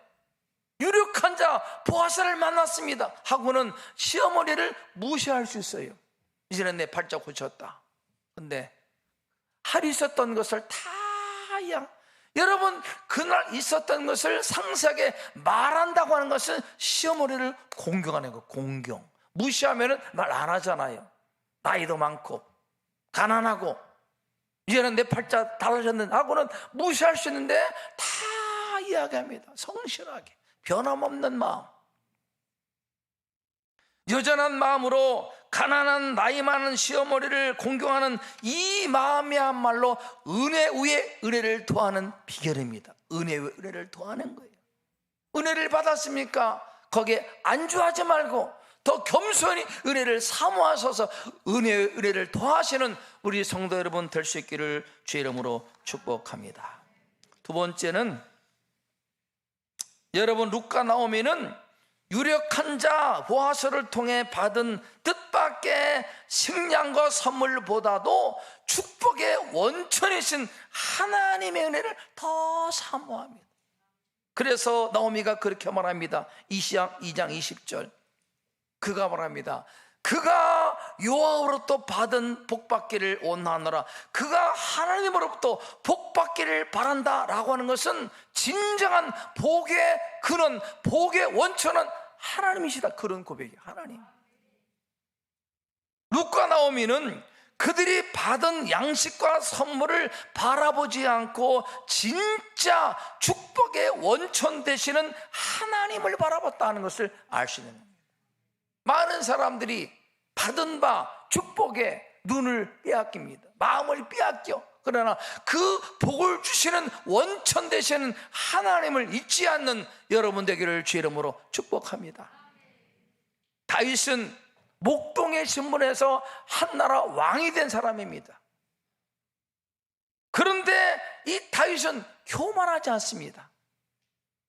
유력한 자 보아스를 만났습니다 하고는 시어머니를 무시할 수 있어요. 이제는 내 팔자 고쳤다. 근데 할 있었던 것을 다 여러분, 그날 있었던 것을 상세하게 말한다고 하는 것은 시어머니를 공경하는 거. 공경. 무시하면 말 안 하잖아요. 나이도 많고 가난하고 이제는 내 팔자 달라졌는데 하고는 무시할 수 있는데 다 이야기합니다. 성실하게, 변함없는 마음, 여전한 마음으로 가난한 나이 많은 시어머니를 공경하는 이 마음이야말로 은혜 위에 은혜를 더하는 비결입니다. 은혜 위에 은혜를 더하는 거예요. 은혜를 받았습니까? 거기에 안주하지 말고 더 겸손히 은혜를 사모하셔서 은혜를 더하시는 우리 성도 여러분 될 수 있기를 주의 이름으로 축복합니다. 두 번째는, 여러분, 룻과 나오미는 유력한 자 보아스를 통해 받은 뜻밖의 식량과 선물보다도 축복의 원천이신 하나님의 은혜를 더 사모합니다. 그래서 나오미가 그렇게 말합니다. 이시야 2장 20절. 그가 말합니다. 그가 여호와로부터 받은 복받기를 원하노라. 그가 하나님으로부터 복받기를 바란다 라고 하는 것은 진정한 복의 근원, 복의 원천은 하나님이시다. 그런 고백이 하나님. 룻과 나오미는 그들이 받은 양식과 선물을 바라보지 않고 진짜 축복의 원천 되시는 하나님을 바라봤다는 것을 알 수 있는 겁니다. 많은 사람들이 받은 바 축복에 눈을 빼앗깁니다. 마음을 빼앗겨. 그러나 그 복을 주시는 원천 되시는 하나님을 잊지 않는 여러분 되기를 주의 이름으로 축복합니다. 다윗은 목동의 신분에서 한나라 왕이 된 사람입니다. 그런데 이 다윗은 교만하지 않습니다.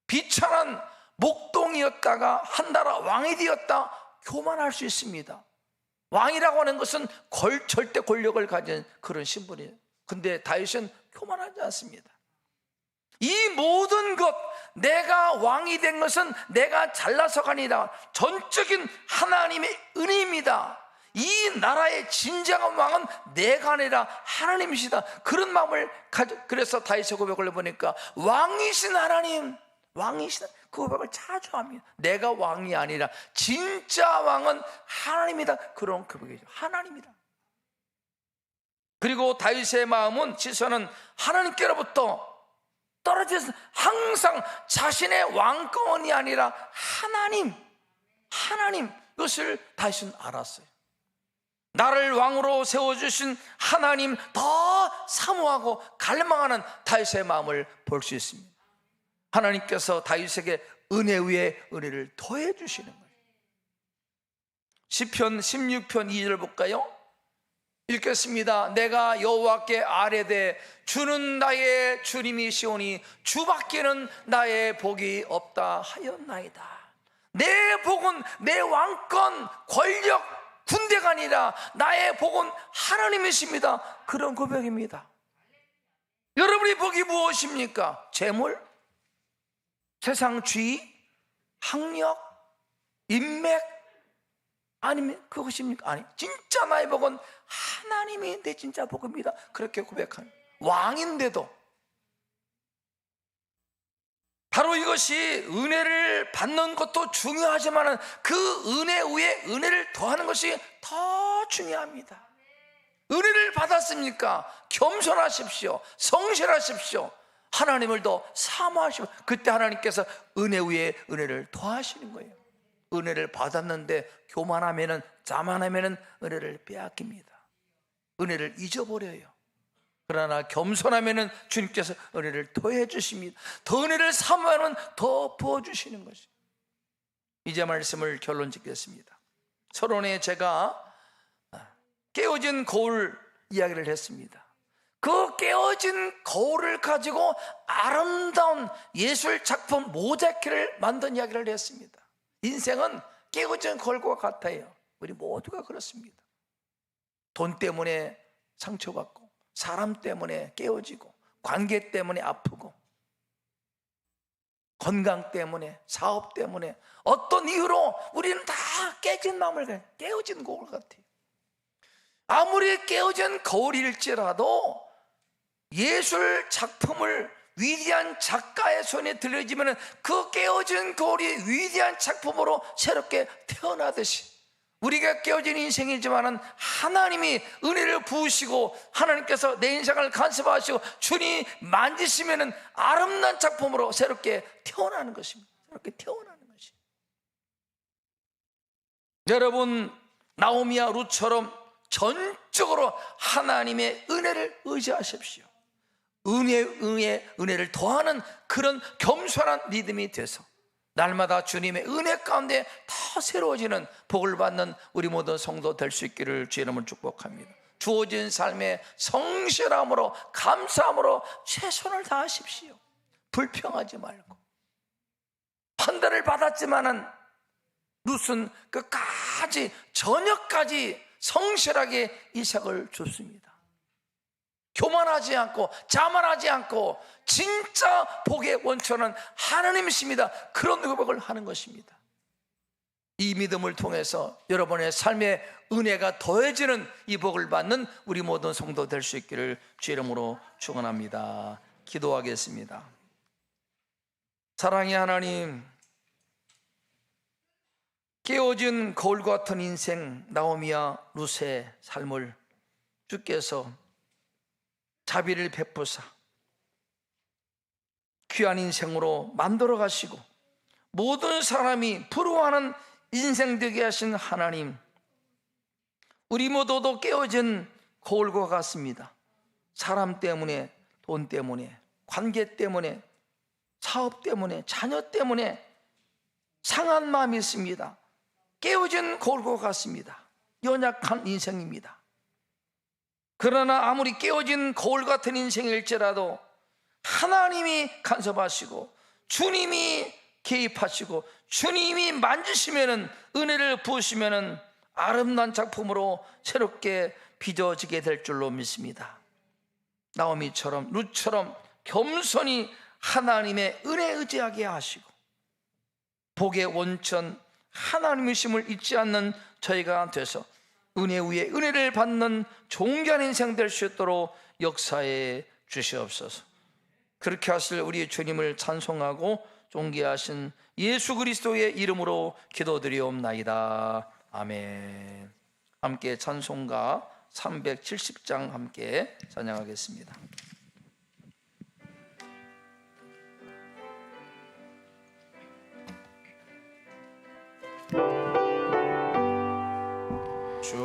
비천한 목동이었다가 한나라 왕이 되었다, 교만할 수 있습니다. 왕이라고 하는 것은 절대 권력을 가진 그런 신분이에요. 근데 다윗은 교만하지 않습니다. 이 모든 것, 내가 왕이 된 것은 내가 잘나서가 아니라 전적인 하나님의 은혜입니다. 이 나라의 진정한 왕은 내가 아니라 하나님이시다. 그런 마음을 그래서 다윗의 고백을 보니까 왕이신 하나님, 왕이신 그 고백을 자주 합니다. 내가 왕이 아니라 진짜 왕은 하나님이다. 그런 고백이죠. 하나님이다. 그리고 다윗의 마음은, 지선은 하나님께로부터 떨어져서 항상 자신의 왕권이 아니라 하나님, 이것을 다윗은 알았어요. 나를 왕으로 세워주신 하나님 더 사모하고 갈망하는 다윗의 마음을 볼 수 있습니다. 하나님께서 다윗에게 은혜 위에 은혜를 더해 주시는 거예요. 시편 16편 2절 볼까요? 읽겠습니다. 내가 여호와께 아뢰되 주는 나의 주님이시오니 주밖에는 나의 복이 없다 하였나이다. 내 복은 내 왕권, 권력, 군대가 아니라 나의 복은 하나님이십니다. 그런 고백입니다. 여러분의 복이 무엇입니까? 재물? 세상 주의? 학력? 인맥? 아니면 그것입니까? 아니, 진짜 나의 복은 하나님이 내 진짜 복입니다. 그렇게 고백하는 왕인데도 바로 이것이 은혜를 받는 것도 중요하지만 그 은혜 위에 은혜를 더하는 것이 더 중요합니다. 은혜를 받았습니까? 겸손하십시오. 성실하십시오. 하나님을 더 사모하시고 그때 하나님께서 은혜 위에 은혜를 더하시는 거예요. 은혜를 받았는데 교만하면은 자만하면은 은혜를 빼앗깁니다. 은혜를 잊어버려요. 그러나 겸손하면은 주님께서 은혜를 더해 주십니다. 더 은혜를 사모하면 더 부어 주시는 것이. 이제 말씀을 결론 짓겠습니다. 서론에 제가 깨어진 거울 이야기를 했습니다. 그 깨어진 거울을 가지고 아름다운 예술 작품 모자이크를 만든 이야기를 했습니다. 인생은 깨어진 거울과 같아요. 우리 모두가 그렇습니다. 돈 때문에 상처받고, 사람 때문에 깨어지고, 관계 때문에 아프고, 건강 때문에, 사업 때문에, 어떤 이유로 우리는 다 깨진 마음을 가요. 깨어진 거울 같아요. 아무리 깨어진 거울일지라도 예술 작품을 위대한 작가의 손에 들려지면 그 깨어진 거울이 위대한 작품으로 새롭게 태어나듯이 우리가 깨어진 인생이지만 하나님이 은혜를 부으시고 하나님께서 내 인생을 간섭하시고 주님 만지시면 아름다운 작품으로 새롭게 태어나는 것입니다. 새롭게 태어나는 것입니다. 여러분, 나오미와 룻처럼 전적으로 하나님의 은혜를 의지하십시오. 은혜를 더하는 그런 겸손한 믿음이 돼서 날마다 주님의 은혜 가운데 더 새로워지는 복을 받는 우리 모든 성도 될 수 있기를 주의 이름으로 축복합니다. 주어진 삶에 성실함으로 감사함으로 최선을 다하십시오. 불평하지 말고. 판단을 받았지만은 룻은 끝까지 저녁까지 성실하게 이삭을 줬습니다. 교만하지 않고 자만하지 않고 진짜 복의 원천은 하나님이십니다. 그런 고백을 하는 것입니다. 이 믿음을 통해서 여러분의 삶에 은혜가 더해지는 이 복을 받는 우리 모든 성도 될 수 있기를 주의 이름으로 축원합니다. 기도하겠습니다. 사랑의 하나님, 깨어진 거울 같은 인생 나오미와 룻의 삶을 주께서 자비를 베푸사 귀한 인생으로 만들어 가시고 모든 사람이 부러워하는 인생 되게 하신 하나님, 우리 모두도 깨어진 거울과 같습니다. 사람 때문에, 돈 때문에, 관계 때문에, 사업 때문에, 자녀 때문에 상한 마음이 있습니다. 깨어진 거울과 같습니다. 연약한 인생입니다. 그러나 아무리 깨어진 거울 같은 인생일지라도 하나님이 간섭하시고 주님이 개입하시고 주님이 만지시면 은혜를 부으시면 아름다운 작품으로 새롭게 빚어지게 될 줄로 믿습니다. 나오미처럼 룻처럼 겸손히 하나님의 은혜 의지하게 하시고 복의 원천 하나님이심을 잊지 않는 저희가 돼서 은혜 위에 은혜를 받는 존귀한 인생 될 수 있도록 역사해 주시옵소서. 그렇게 하실 우리 주님을 찬송하고 존귀하신 예수 그리스도의 이름으로 기도드리옵나이다. 아멘. 함께 찬송가 370장 함께 찬양하겠습니다. 주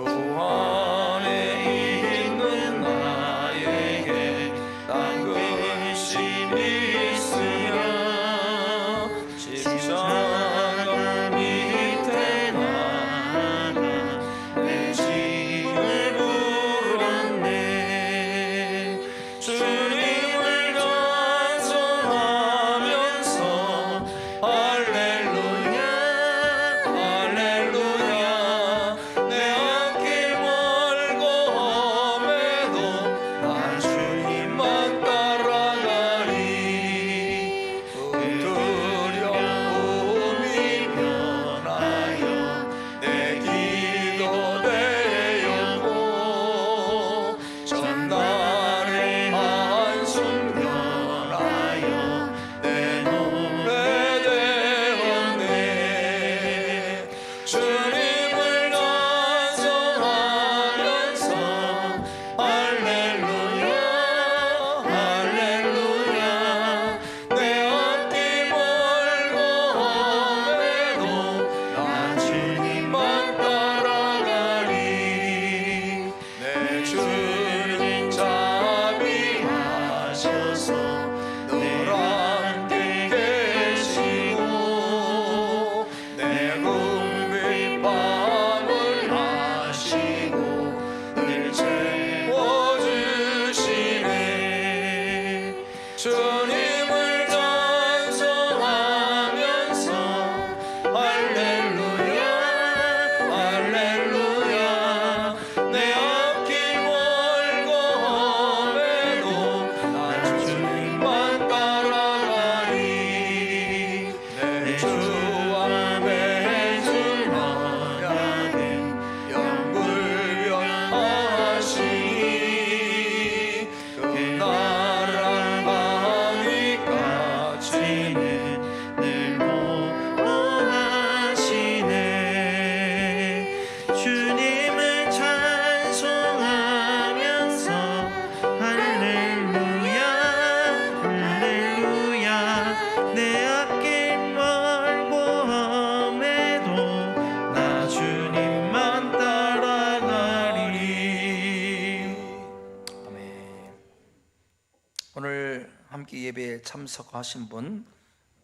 참석하신 분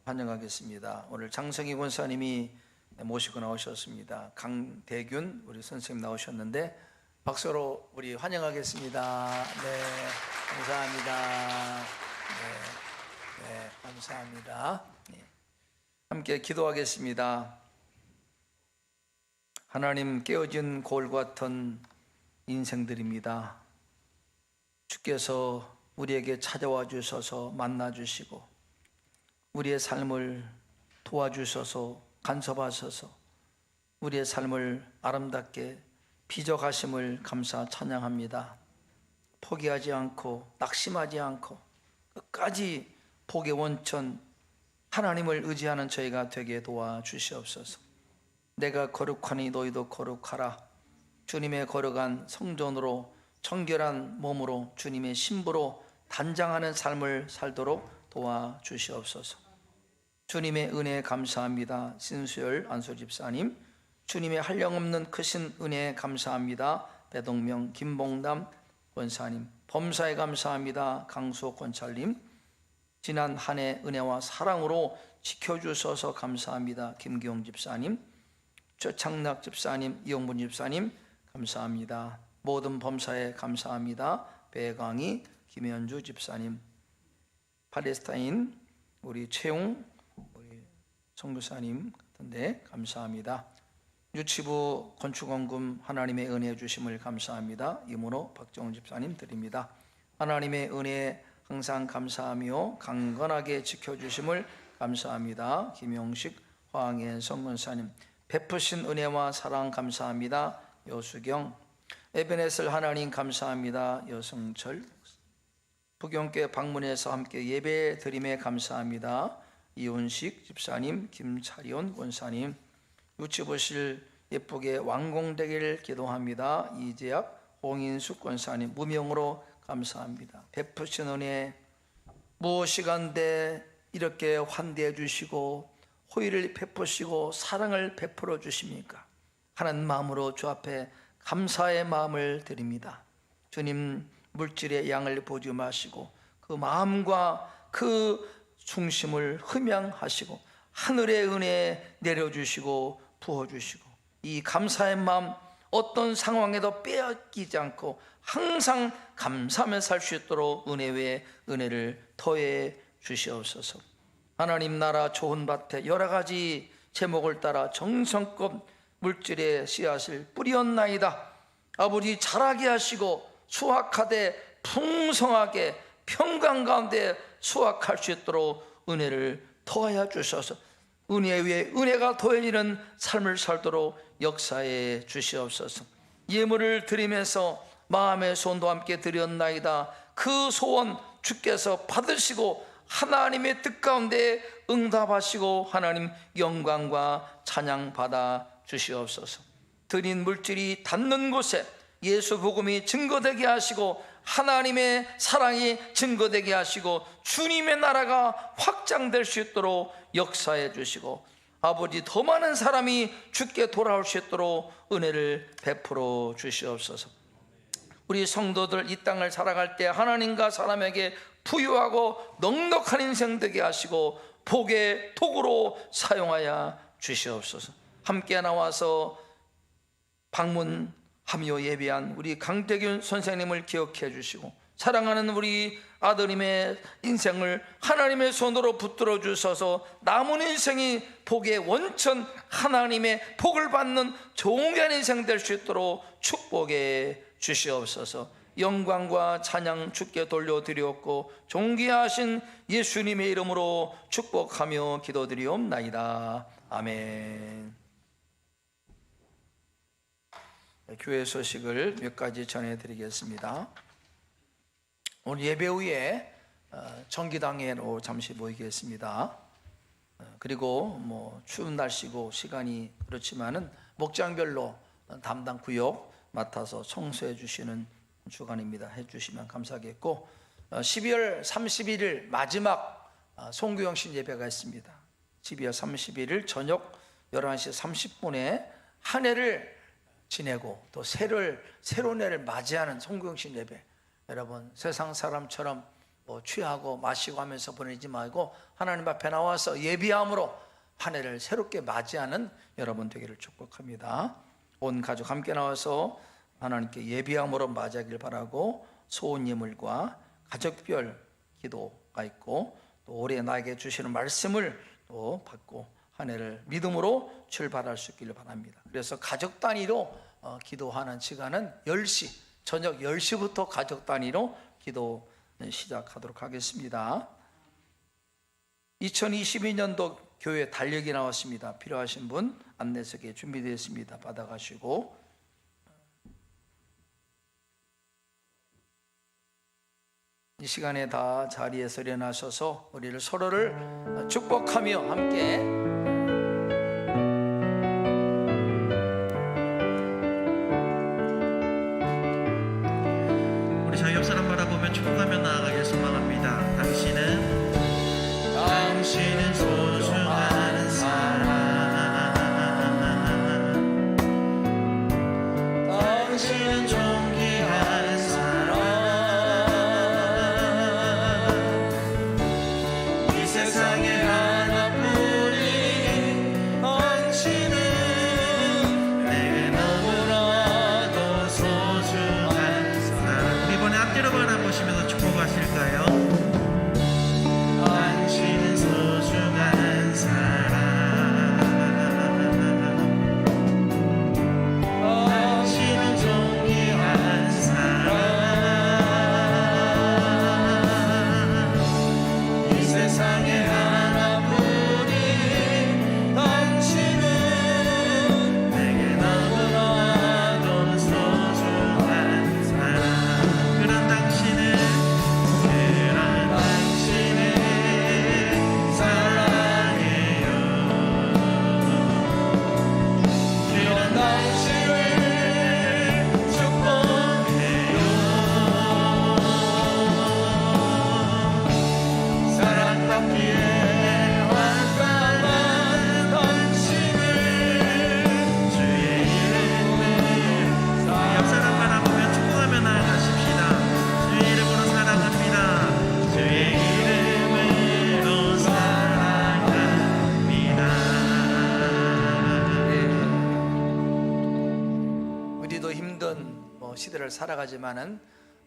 환영하겠습니다. 오늘 장성희 권사님이 모시고 나오셨습니다. 강대균 우리 선생님 나오셨는데 박수로 우리 환영하겠습니다. 네, 감사합니다. 네, 감사합니다. 네. 함께 기도하겠습니다. 하나님, 깨어진 골 같은 인생들입니다. 주께서 우리에게 찾아와 주셔서 만나 주시고 우리의 삶을 도와주셔서 간섭하셔서 우리의 삶을 아름답게 빚어가심을 감사 찬양합니다. 포기하지 않고 낙심하지 않고 끝까지 복의 원천 하나님을 의지하는 저희가 되게 도와주시옵소서. 내가 거룩하니 너희도 거룩하라. 주님의 거룩한 성전으로 정결한 몸으로 주님의 신부로 단장하는 삶을 살도록 도와주시옵소서. 주님의 은혜에 감사합니다. 신수열 안수 집사님, 주님의 한량없는 크신 은혜에 감사합니다. 배동명 김봉남 권사님, 범사에 감사합니다. 강수호 권찰님, 지난 한 해 은혜와 사랑으로 지켜주셔서 감사합니다. 김기용 집사님, 최창락 집사님, 이용분 집사님 감사합니다. 모든 범사에 감사합니다. 배강희, 김현주 집사님, 팔레스타인 우리 최용 우리 선교사님 같은데 감사합니다. 유치부 건축원금 하나님의 은혜 주심을 감사합니다. 이문호 박정훈 집사님 드립니다. 하나님의 은혜에 항상 감사하며 강건하게 지켜주심을 감사합니다. 김용식 황해 성근사님, 베푸신 은혜와 사랑 감사합니다. 여수경, 에베네셀 하나님 감사합니다. 여성철, 부경교회 방문해서 함께 예배 드림에 감사합니다. 이훈식 집사님, 김차리온 권사님, 유치부실 예쁘게 완공되기를 기도합니다. 이재학, 홍인숙 권사님, 무명으로 감사합니다. 베푸신 은혜 무엇이간데 이렇게 환대해 주시고 호의를 베푸시고 사랑을 베풀어 주십니까? 하는 마음으로 주 앞에 감사의 마음을 드립니다. 주님, 물질의 양을 보지 마시고 그 마음과 그 중심을 흠양하시고 하늘의 은혜 내려주시고 부어주시고 이 감사의 마음 어떤 상황에도 빼앗기지 않고 항상 감사하며 살 수 있도록 은혜 위에 은혜를 더해 주시옵소서. 하나님 나라 좋은 밭에 여러 가지 제목을 따라 정성껏 물질의 씨앗을 뿌리었나이다. 아버지 자라게 하시고 수확하되 풍성하게 평강 가운데 수확할 수 있도록 은혜를 더하여 주셔서 은혜 위에 은혜가 더해지는 삶을 살도록 역사해 주시옵소서. 예물을 드리면서 마음의 소원도 함께 드렸나이다. 그 소원 주께서 받으시고 하나님의 뜻 가운데 응답하시고 하나님 영광과 찬양 받아 주시옵소서. 드린 물질이 닿는 곳에 예수 복음이 증거되게 하시고 하나님의 사랑이 증거되게 하시고 주님의 나라가 확장될 수 있도록 역사해 주시고 아버지 더 많은 사람이 주께 돌아올 수 있도록 은혜를 베풀어 주시옵소서. 우리 성도들 이 땅을 살아갈 때 하나님과 사람에게 부유하고 넉넉한 인생 되게 하시고 복의 도구로 사용하여 주시옵소서. 함께 나와서 방문하며 예배한 우리 강대균 선생님을 기억해 주시고 사랑하는 우리 아드님의 인생을 하나님의 손으로 붙들어 주셔서 남은 인생이 복의 원천 하나님의 복을 받는 종한 인생 될 수 있도록 축복해 주시옵소서. 영광과 찬양 주께 돌려드렸고 존귀하신 예수님의 이름으로 축복하며 기도드리옵나이다. 아멘. 교회 소식을 몇 가지 전해드리겠습니다. 오늘 예배 후에 정기당회로 잠시 모이겠습니다. 그리고 추운 날씨고 시간이 그렇지만은 목장별로 담당 구역 맡아서 청소해 주시는 주간입니다. 해주시면 감사하겠고 12월 31일 마지막 송구영신 예배가 있습니다. 12월 31일 저녁 11시 30분에 한 해를 지내고 또 새로운 해를 맞이하는 송구영신 예배, 여러분 세상 사람처럼 취하고 마시고 하면서 보내지 말고 하나님 앞에 나와서 예비함으로 한 해를 새롭게 맞이하는 여러분 되기를 축복합니다. 온 가족 함께 나와서 하나님께 예비함으로 맞이하길 바라고 소원 예물과 가족별 기도가 있고 또 올해 나에게 주시는 말씀을 또 받고 한 해를 믿음으로 출발할 수 있기를 바랍니다. 그래서 가족 단위로 기도하는 시간은 10시, 저녁 10시부터 가족 단위로 기도 시작하도록 하겠습니다. 2022년도 교회 달력이 나왔습니다. 필요하신 분 안내석에 준비되어 있습니다. 받아가시고 이 시간에 다 자리에서 일어나셔서 우리를 서로를 축복하며 함께 우리 저희 옆 사람 바라보며 축복하며 나아가길 소망합니다. 당신은 소중한 사람, 당신은 존귀한 사람, 이 세상에 하나뿐인 당신은 내게 너무나도 소중한 사람. 우리 이번에 앞뒤로 바라보시면서 축복하실까요? 당신은 소중한 사람, 당신은 존귀한 사람, 이 세상에 하나뿐인 당신은 내게 너무나도 소중한 사람. 그런 당신은 사랑해요. 그런 당신을 축복해요. 사랑받기에 완전한 당신을 주의 이름으로 옆 사람 바라보며 축복하며 나아가십시다. 주의 이름으로 사랑합니다. 주의 이름으로 사랑합니다. 우리도 힘든 시대를 살아가지만은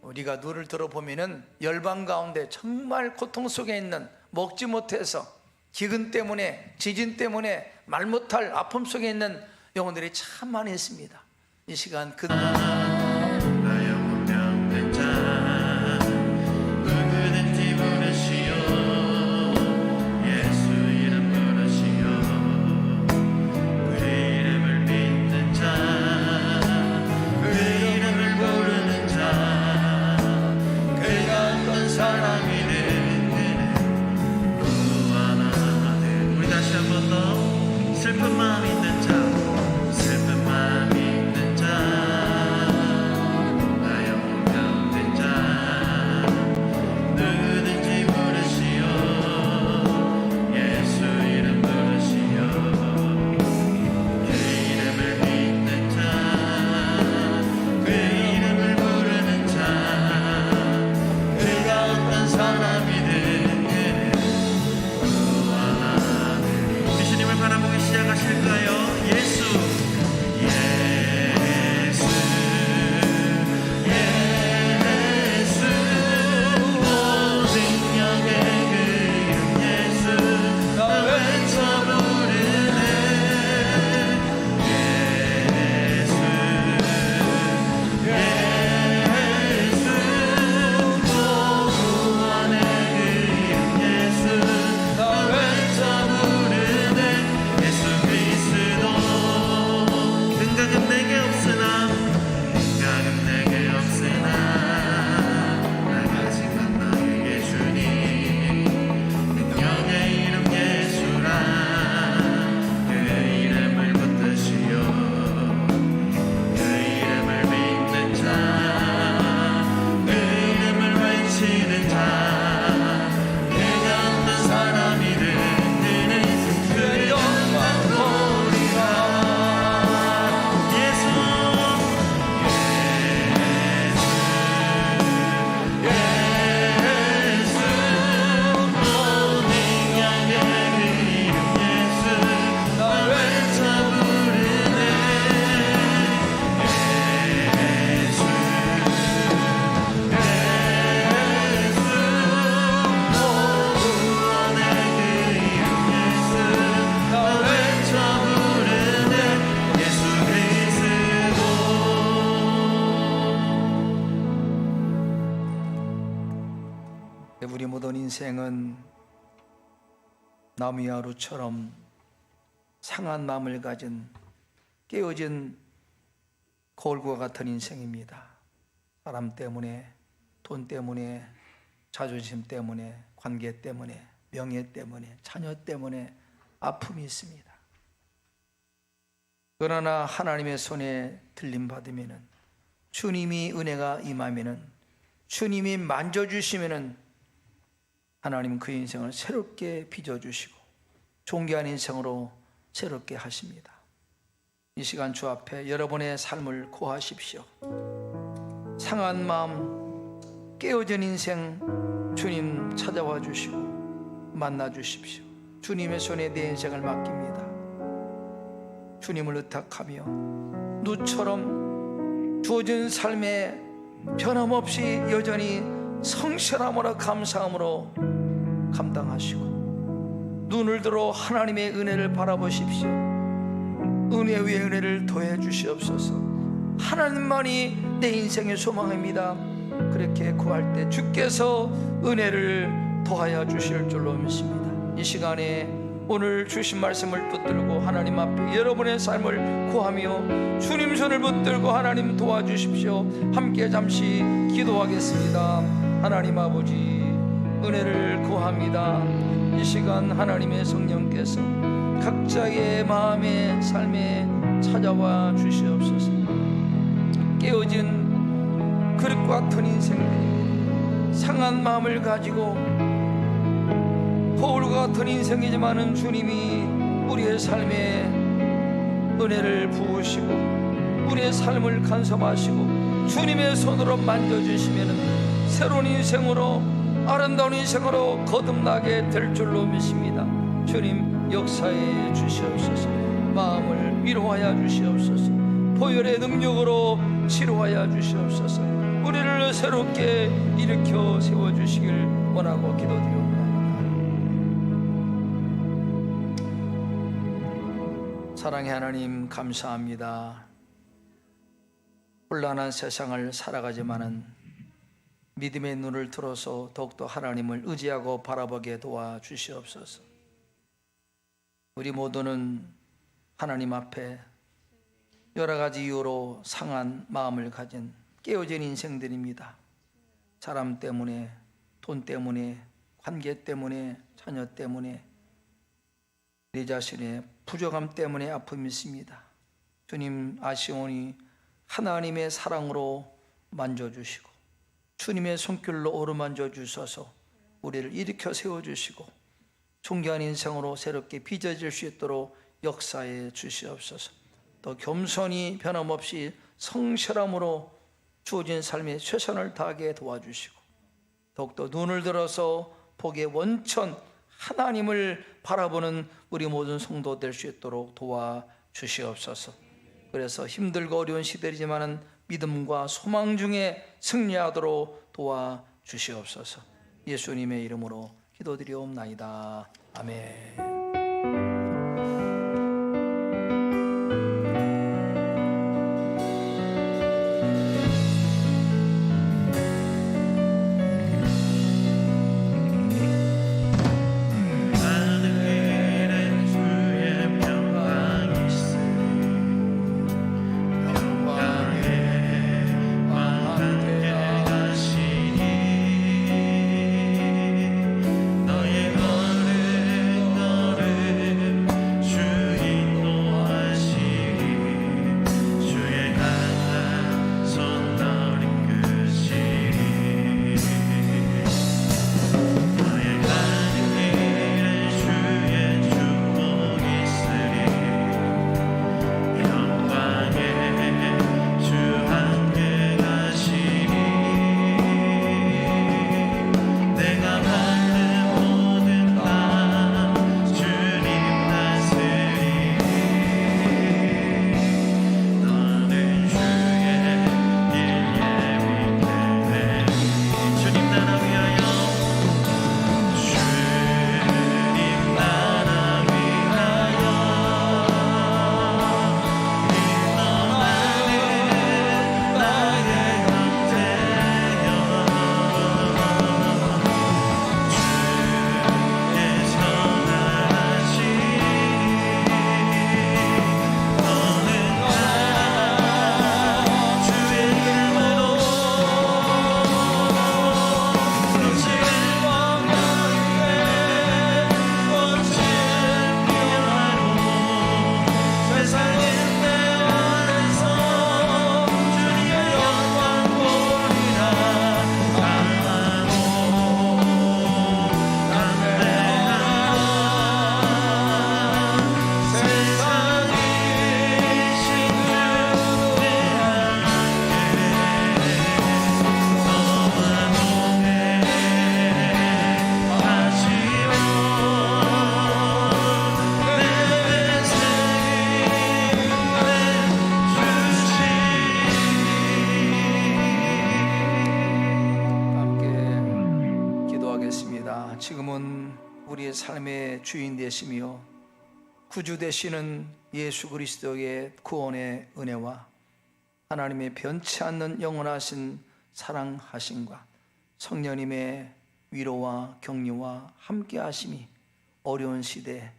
우리가 눈을 들어보면은 열방 가운데 정말 고통 속에 있는 먹지 못해서 기근 때문에 지진 때문에 말 못할 아픔 속에 있는 영혼들이 참 많이 있습니다. 이 시간 그 나의 운명된 자 누구든지 부르시오. 예수 이름 부르시오. 그의 이름을 믿는 자, 그의 이름을 부르는 자, 그가 어떤 사람이든 구원하는. 우리 다시 한 번 더. 슬픈 마음 있는 자, 슬픈 마음 있는 자, 우리 모든 인생은 나무와 루처럼 상한 마음을 가진 깨어진 거울과 같은 인생입니다. 사람 때문에, 돈 때문에, 자존심 때문에, 관계 때문에, 명예 때문에, 자녀 때문에 아픔이 있습니다. 그러나 하나님의 손에 들림받으면, 주님이 은혜가 임하면, 주님이 만져주시면 하나님은 그 인생을 새롭게 빚어주시고 존귀한 인생으로 새롭게 하십니다. 이 시간 주 앞에 여러분의 삶을 고하십시오. 상한 마음, 깨어진 인생 주님 찾아와 주시고 만나 주십시오. 주님의 손에 내 인생을 맡깁니다. 주님을 의탁하며 누처럼 주어진 삶에 변함없이 여전히 성실함으로 감사함으로 감당하시고 눈을 들어 하나님의 은혜를 바라보십시오. 은혜 위에 은혜를 더해 주시옵소서. 하나님만이 내 인생의 소망입니다. 그렇게 구할 때 주께서 은혜를 더하여 주실 줄로 믿습니다. 이 시간에 오늘 주신 말씀을 붙들고 하나님 앞에 여러분의 삶을 구하며 주님 손을 붙들고 하나님 도와주십시오. 함께 잠시 기도하겠습니다. 하나님 아버지, 은혜를 구합니다. 이 시간 하나님의 성령께서 각자의 마음의 삶에 찾아와 주시옵소서. 깨어진 그릇과 같은 인생들, 상한 마음을 가지고 거울과 같은 인생이지만은 주님이 우리의 삶에 은혜를 부으시고 우리의 삶을 간섭하시고 주님의 손으로 만져주시면 새로운 인생으로, 아름다운 인생으로 거듭나게 될 줄로 믿습니다. 주님 역사해 주시옵소서. 마음을 위로하여 주시옵소서. 보혈의 능력으로 치료하여 주시옵소서. 우리를 새롭게 일으켜 세워주시길 원하고 기도드립니다. 사랑의 하나님, 감사합니다. 혼란한 세상을 살아가지만은 믿음의 눈을 들어서 더욱더 하나님을 의지하고 바라보게 도와주시옵소서. 우리 모두는 하나님 앞에 여러 가지 이유로 상한 마음을 가진 깨어진 인생들입니다. 사람 때문에, 돈 때문에, 관계 때문에, 자녀 때문에, 내 자신의 부족함 때문에 아픔이 있습니다. 주님 아시오니 하나님의 사랑으로 만져주시고 주님의 손길로 어루만져 주셔서 우리를 일으켜 세워주시고 존귀한 인생으로 새롭게 빚어질 수 있도록 역사해 주시옵소서. 또 겸손히 변함없이 성실함으로 주어진 삶에 최선을 다하게 도와주시고 더욱더 눈을 들어서 복의 원천 하나님을 바라보는 우리 모든 성도 될 수 있도록 도와주시옵소서. 그래서 힘들고 어려운 시대이지만은 믿음과 소망 중에 승리하도록 도와주시옵소서. 예수님의 이름으로 기도드리옵나이다. 아멘. 너의 거룩 우리의 삶의 주인 되시며 구주 되시는 예수 그리스도의 구원의 은혜와 하나님의 변치 않는 영원하신 사랑하심과 성령님의 위로와 격려와 함께 하심이 어려운 시대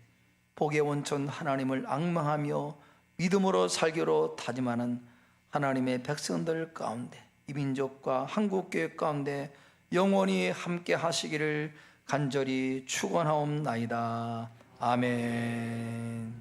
복의 원천 하나님을 앙망하며 믿음으로 살기로 다짐하는 하나님의 백성들 가운데 이 민족과 한국교회 가운데 영원히 함께 하시기를 간절히 축원하옵나이다. 아멘.